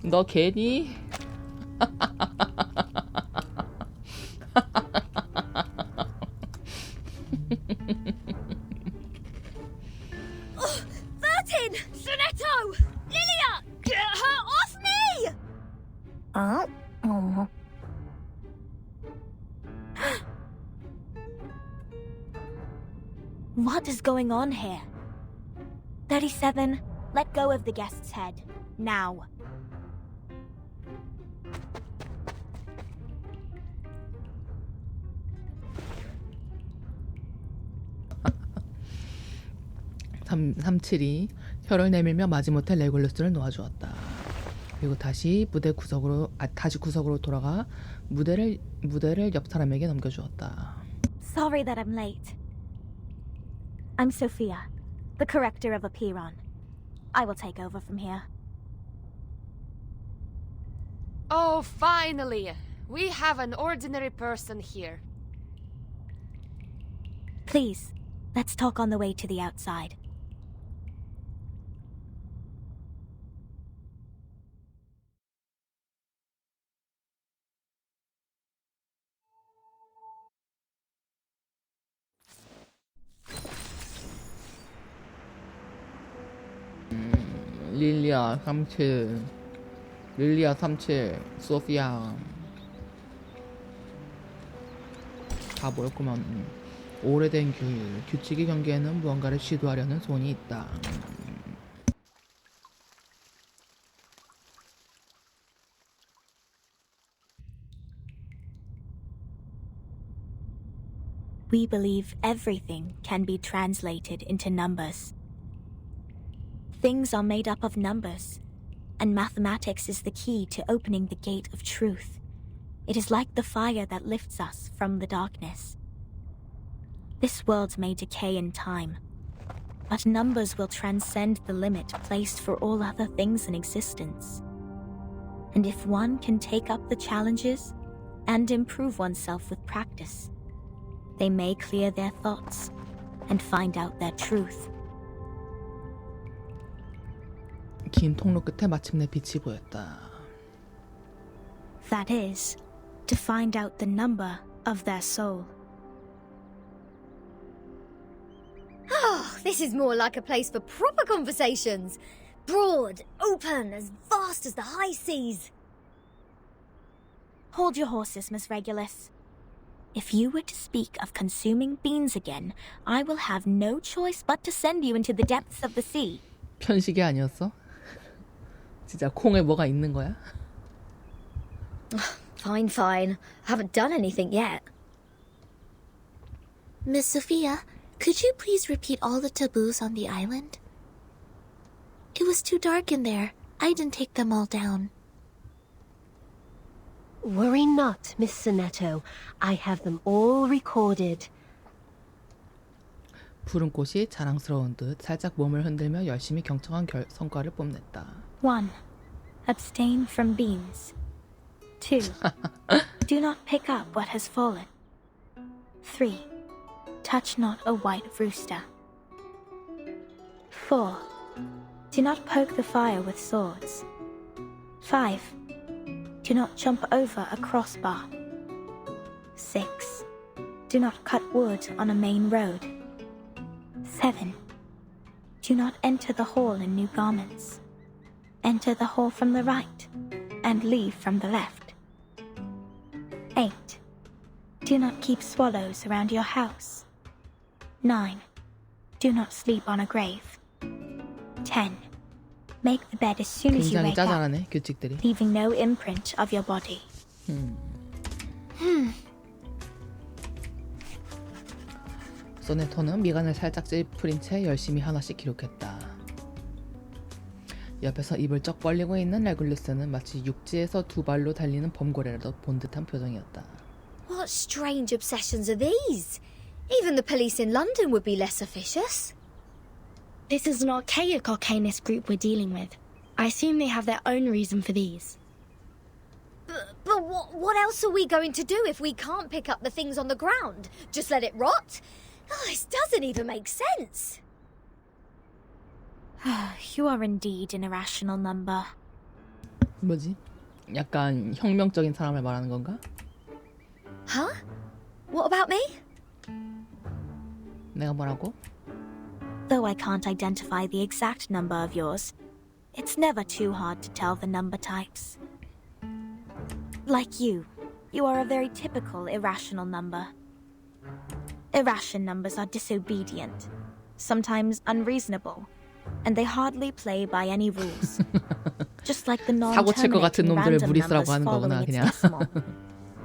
너 개니? Captain! Sonetto! Lilia! Get her off me! Oh. What is going on here? 37, let go of the guest's head. Now. 삼칠이 혀를 내밀며 마지못해 레굴루스를 놓아주었다. 그리고 다시 구석으로 돌아가 무대를 옆 사람에게 넘겨주었다. Sorry that I'm late. I'm Sophia, the corrector of Apiron. I will take over from here. Oh, finally! We have an ordinary person here. Please, let's talk on the way to the outside. 릴리아 37, 소피아 다 모였구만. 오래된 규칙의 경계에는 무언가를 시도하려는 손이 있다. We believe everything can be translated into numbers. Things are made up of numbers, and mathematics is the key to opening the gate of truth. It is like the fire that lifts us from the darkness. This world may decay in time, but numbers will transcend the limit placed for all other things in existence. And if one can take up the challenges and improve oneself with practice, they may clear their thoughts and find out their truth. 긴 통로 끝에 마침내 빛이 보였다. That is, to find out the number of their soul. Oh, this is more like a place for proper conversations. Broad, open, as vast as the high seas. Hold your horses, Miss Regulus. If you were to speak of consuming beans again, I will have no choice but to send you into the depths of the sea. 편식이 아니었어? 진짜 콩에 뭐가 있는 거야? Fine. I haven't done anything yet. Miss Sophia, could you please repeat all the taboos on the island? It was too dark in there. I didn't take them all down. Worry not, Miss Sonetto. I have them all recorded. 푸른 꽃이 자랑스러운 듯 살짝 몸을 흔들며 열심히 경청한 성과를 뽐냈다. 1. Abstain from beans. 2. Do not pick up what has fallen. 3. Touch not a white rooster. 4. Do not poke the fire with swords. 5. Do not jump over a crossbar. 6. Do not cut wood on a main road. 7. Do not enter the hall in new garments. Enter the hall from the right, and leave from the left. 8. Do not keep swallows around your house. 9. Do not sleep on a grave. 10. Make the bed as soon as you 굉장히 wake up, 짜잘하네, 규칙들이. leaving no imprint of your body. 소네토는 미간을 살짝 찌푸린 채 열심히 하나씩 기록했다. 옆에서 입을 쩍 벌리고 있는 레굴루스는 마치 육지에서 두 발로 달리는 범고래라도 본 듯한 표정이었다. What strange obsessions are these? Even the police in London would be less officious. This is an archaic arcanist group we're dealing with. I assume they have their own reason for these. But what else are we going to do if we can't pick up the things on the ground? Just let it rot? Oh, this doesn't even make sense. You are indeed an irrational number. 뭐지? 약간 혁명적인 사람을 말하는 건가? Huh? What about me? 내가 뭐라고? Though I can't identify the exact number of yours, it's never too hard to tell the number types. Like you are a very typical irrational number. Irrational numbers are disobedient, sometimes unreasonable, and they hardly play by any rules. Just like the 사고 칠 것 같은 non-terminating 놈들을 random 무리수라고 numbers 하는 거구나 following its 그냥. decimal.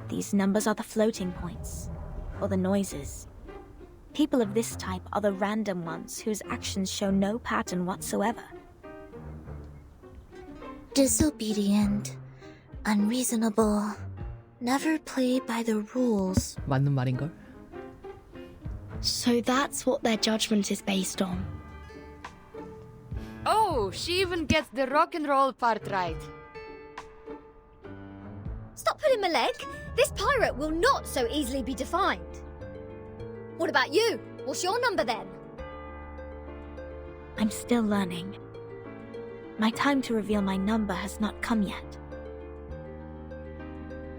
These numbers are the floating points, or the noises. People of this type are the random ones whose actions show no pattern whatsoever. Disobedient, unreasonable, never play by the rules. 맞는 말인걸? So that's what their judgment is based on. Oh, she even gets the rock and roll part right. Stop pulling my leg. This pirate will not so easily be defined. What about you? What's your number then? I'm still learning. My time to reveal my number has not come yet.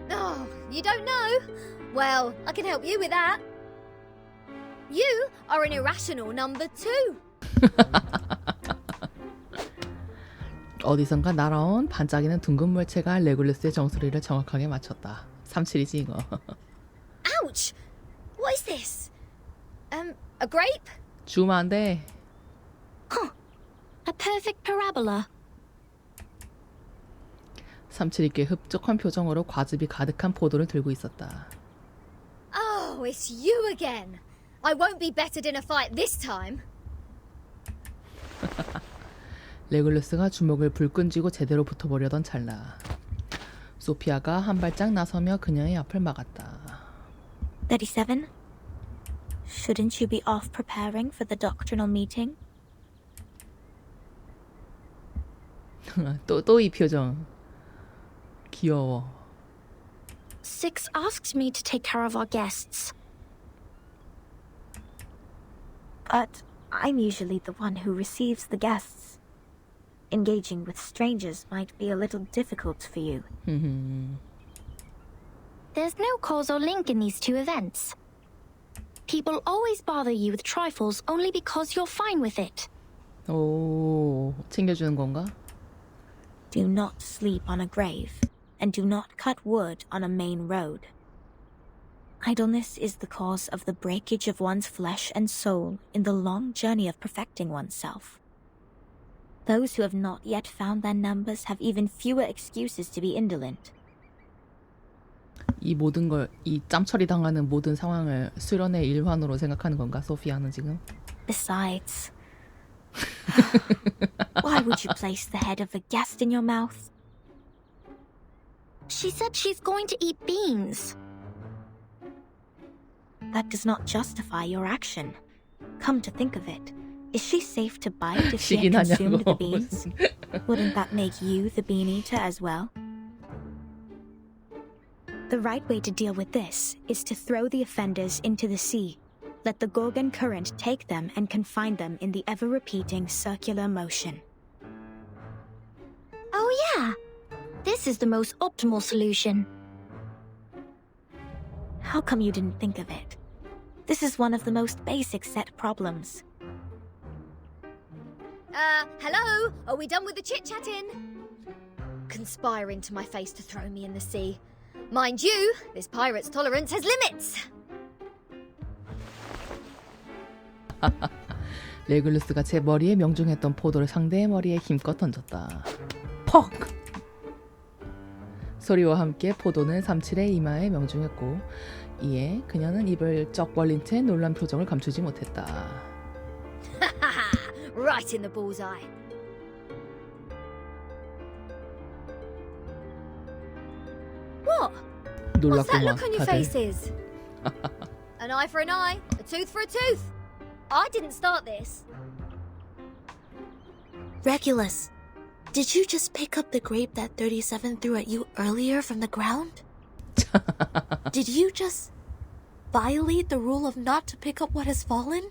Oh, you don't know? Well, I can help you with that. You are an irrational number too. 어디선가 날아온 반짝이는 둥근 물체가 레굴루스의 정수리를 정확하게 맞췄다. 37이지 이거. Ouch! What is this? A grape? 주면 안 돼. A perfect parabola. 37이 꽤 흡족한 표정으로 과즙이 가득한 포도를 들고 있었다. Oh, it's you again. I won't be bettered in a fight this time. 레굴루스가 주먹을 불끈 쥐고 제대로 붙어보려던 찰나 소피아가 한 발짝 나서며 그녀의 앞을 막았다. 37? Shouldn't you be off preparing for the doctrinal meeting? 또 이 표정. 귀여워. 6 asked me to take care of our guests. But I'm usually the one who receives the guests. Engaging with strangers might be a little difficult for you. There's no causal link in these two events. People always bother you with trifles only because you're fine with it. 오, 챙겨주는 건가? Do not sleep on a grave, and do not cut wood on a main road. Idleness is the cause of the breakage of one's flesh and soul in the long journey of perfecting oneself. Those who have not yet found their numbers have even fewer excuses to be indolent. 이 모든 걸, 이 짬처리 당하는 모든 상황을 수련의 일환으로 생각하는 건가, 소피아는 지금? Besides, why would you place the head of a guest in your mouth? She said she's going to eat beans. That does not justify your action. Come to think of it, is she safe to bite if she had consumed the beans? Wouldn't that make you the bean eater as well? The right way to deal with this is to throw the offenders into the sea. Let the Gorgon current take them and confine them in the ever-repeating circular motion. Oh yeah, this is the most optimal solution. How come you didn't think of it? This is one of the most basic set problems. Hello? Are we done with the chit-chatting? Conspiring to my face to throw me in the sea. Mind you, this pirate's tolerance has limits. 레굴루스가 제 머리에 명중했던 포도를 상대의 머리에 힘껏 던졌다. 퍽! 소리와 함께 포도는 37의 이마에 명중했고 이에 그녀는 입을 쩍 벌린 채 놀란 표정을 감추지 못했다. Right in the bullseye. What? What's that look on your faces? An eye for an eye, a tooth for a tooth. I didn't start this. Regulus, did you just pick up the grape that 37 threw at you earlier from the ground? Did you just violate the rule of not to pick up what has fallen?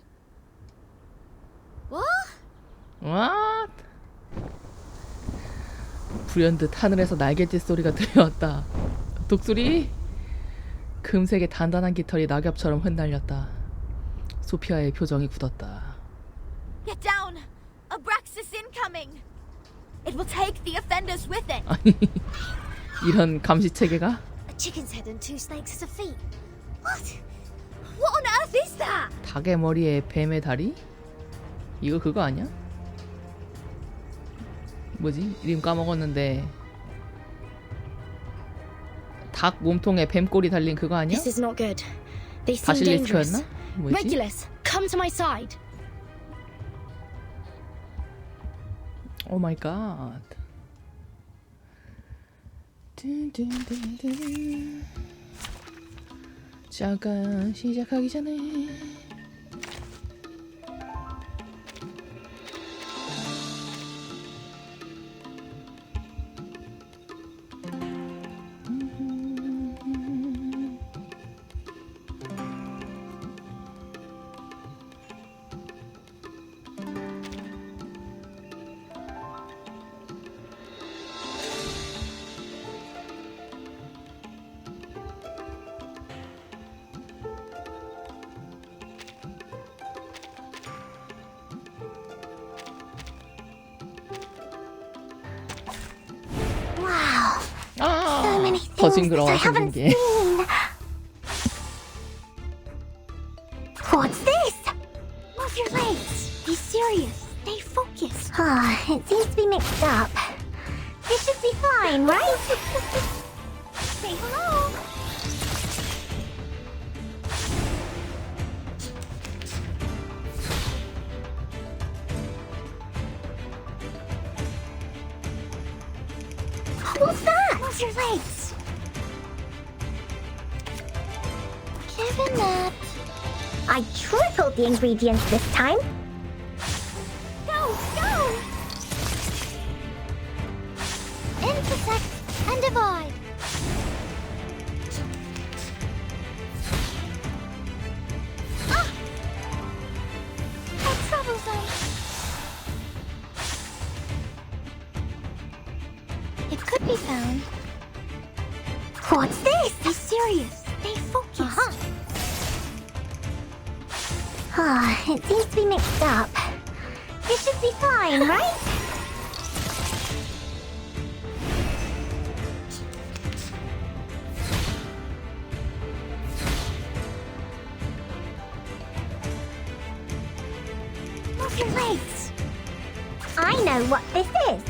What? What? 불현듯 하늘에서 날갯짓 소리가 들려왔다. 독수리? 금색의 단단한 깃털이 낙엽처럼 흩날렸다. 소피아의 표정이 굳었다. Get down! Abraxas incoming! It will take the offenders with it! 이런 감시 체계가? A chicken's head and 2 snakes as a feet. What? What on earth is that? 닭의 머리에 뱀의 다리? 이거 그거 아니야? 뭐지? 이름 까먹었는데 닭 몸통에 뱀꼬리 달린 그거 아니야? This is not good. They seem dangerous. 바실리스크였나? 뭐지? Regulus, come to my side. 오 마이 갓. 잠깐 시작하기 전에 더 징그러워 생긴 게. What's this? Move your legs. Be serious. Stay focused. It seems to be mixed up. This should be fine, right? Say hello. What's that? Move your legs. Given that I tripled the ingredients this time. Go, go! Intersect and divide. Ah! A trouble zone. It could be found. What's this? Be serious. Stay focused. It seems to be mixed up. This should be fine, right? Move your legs. I know what this is.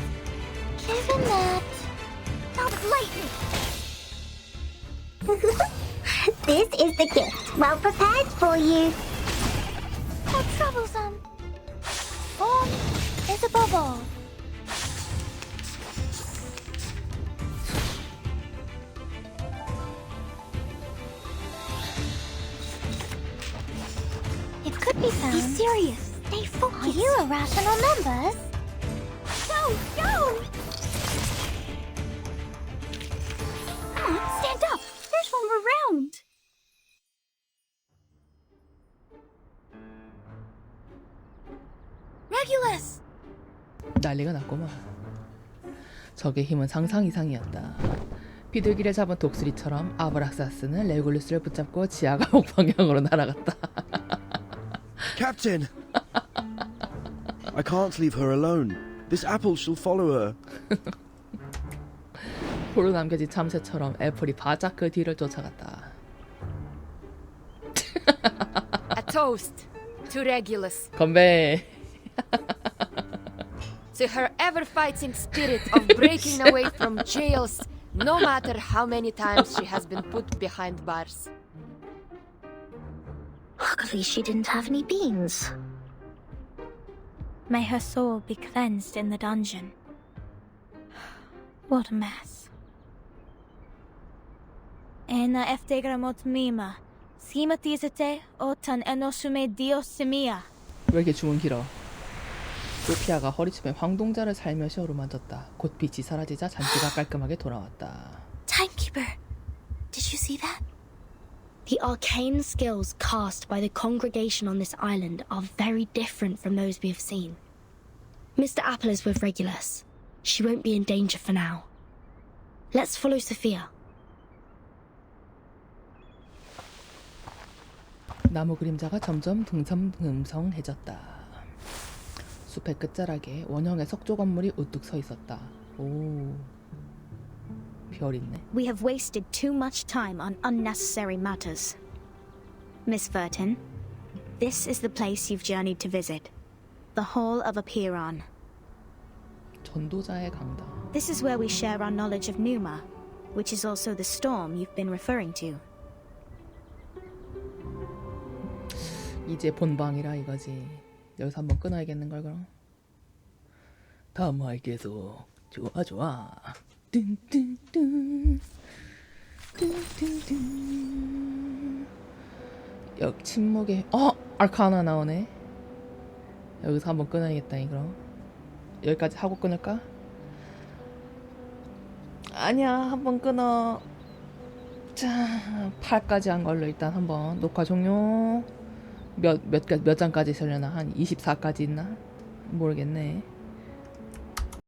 Given that... That was lightning. This is the gift, well prepared for you. How troublesome. Form is above all. It could be found. Be serious. Stay focused. Are you irrational members? Go, go! Come on, stand up. There's one more round. Regulus! 난리가 났구만. 적의 힘은 상상 이상이었다. 비둘기를 잡은 독수리처럼 아브락사스는 레굴루스를 붙잡고 지하 감옥 방향으로 날아갔다. Captain! I can't leave her alone. This apple shall follow her. 홀로 남겨진 참새처럼 애플이 바짝 그 뒤를 쫓아갔다. A toast to Regulus. 건배. To her ever-fighting spirit of breaking away from jails, no matter how many times she has been put behind bars. Luckily, she didn't have any beans. May her soul be cleansed in the dungeon. What a mess. Ena eftegramot mima. Schimatizate otan enosume dios semia. 왜 이렇게 주문 길어? 소피아가 허리춤에 황동자를 살며시 어루만졌다. 곧 빛이 사라지자 잔디가 깔끔하게 돌아왔다. Timekeeper, did you see that? The arcane skills cast by the congregation on this island are very different from those we have seen. Mr. Apple is with Regulus. She won't be in danger for now. Let's follow Sophia. 나무 그림자가 점점 등성등성해졌다. 숲의 끝자락에 원형의 석조 건물이 우뚝 서 있었다. 오, 별 있네. We have wasted too much time on unnecessary matters. Miss Furton, this is the place you've journeyed to visit. The Hall of Apiron. 전도자의 강당. This is where we share our knowledge of Numa, which is also the storm you've been referring to. 이제 본방이라 이거지. 여기서 한번 끊어야겠는걸 그럼. 다음 화에 계속. 좋아 좋아. 뚠뚠뚠 뚠뚠뚠. 역 침묵의 아르카나 나오네. 여기서 한번 끊어야겠다 이거. 여기까지 하고 끊을까? 아니야, 한번 끊어. 자, 8까지 한 걸로 일단 한번 녹화 종료. 몇 장까지 쓰려나? 한 24까지 있나? 모르겠네.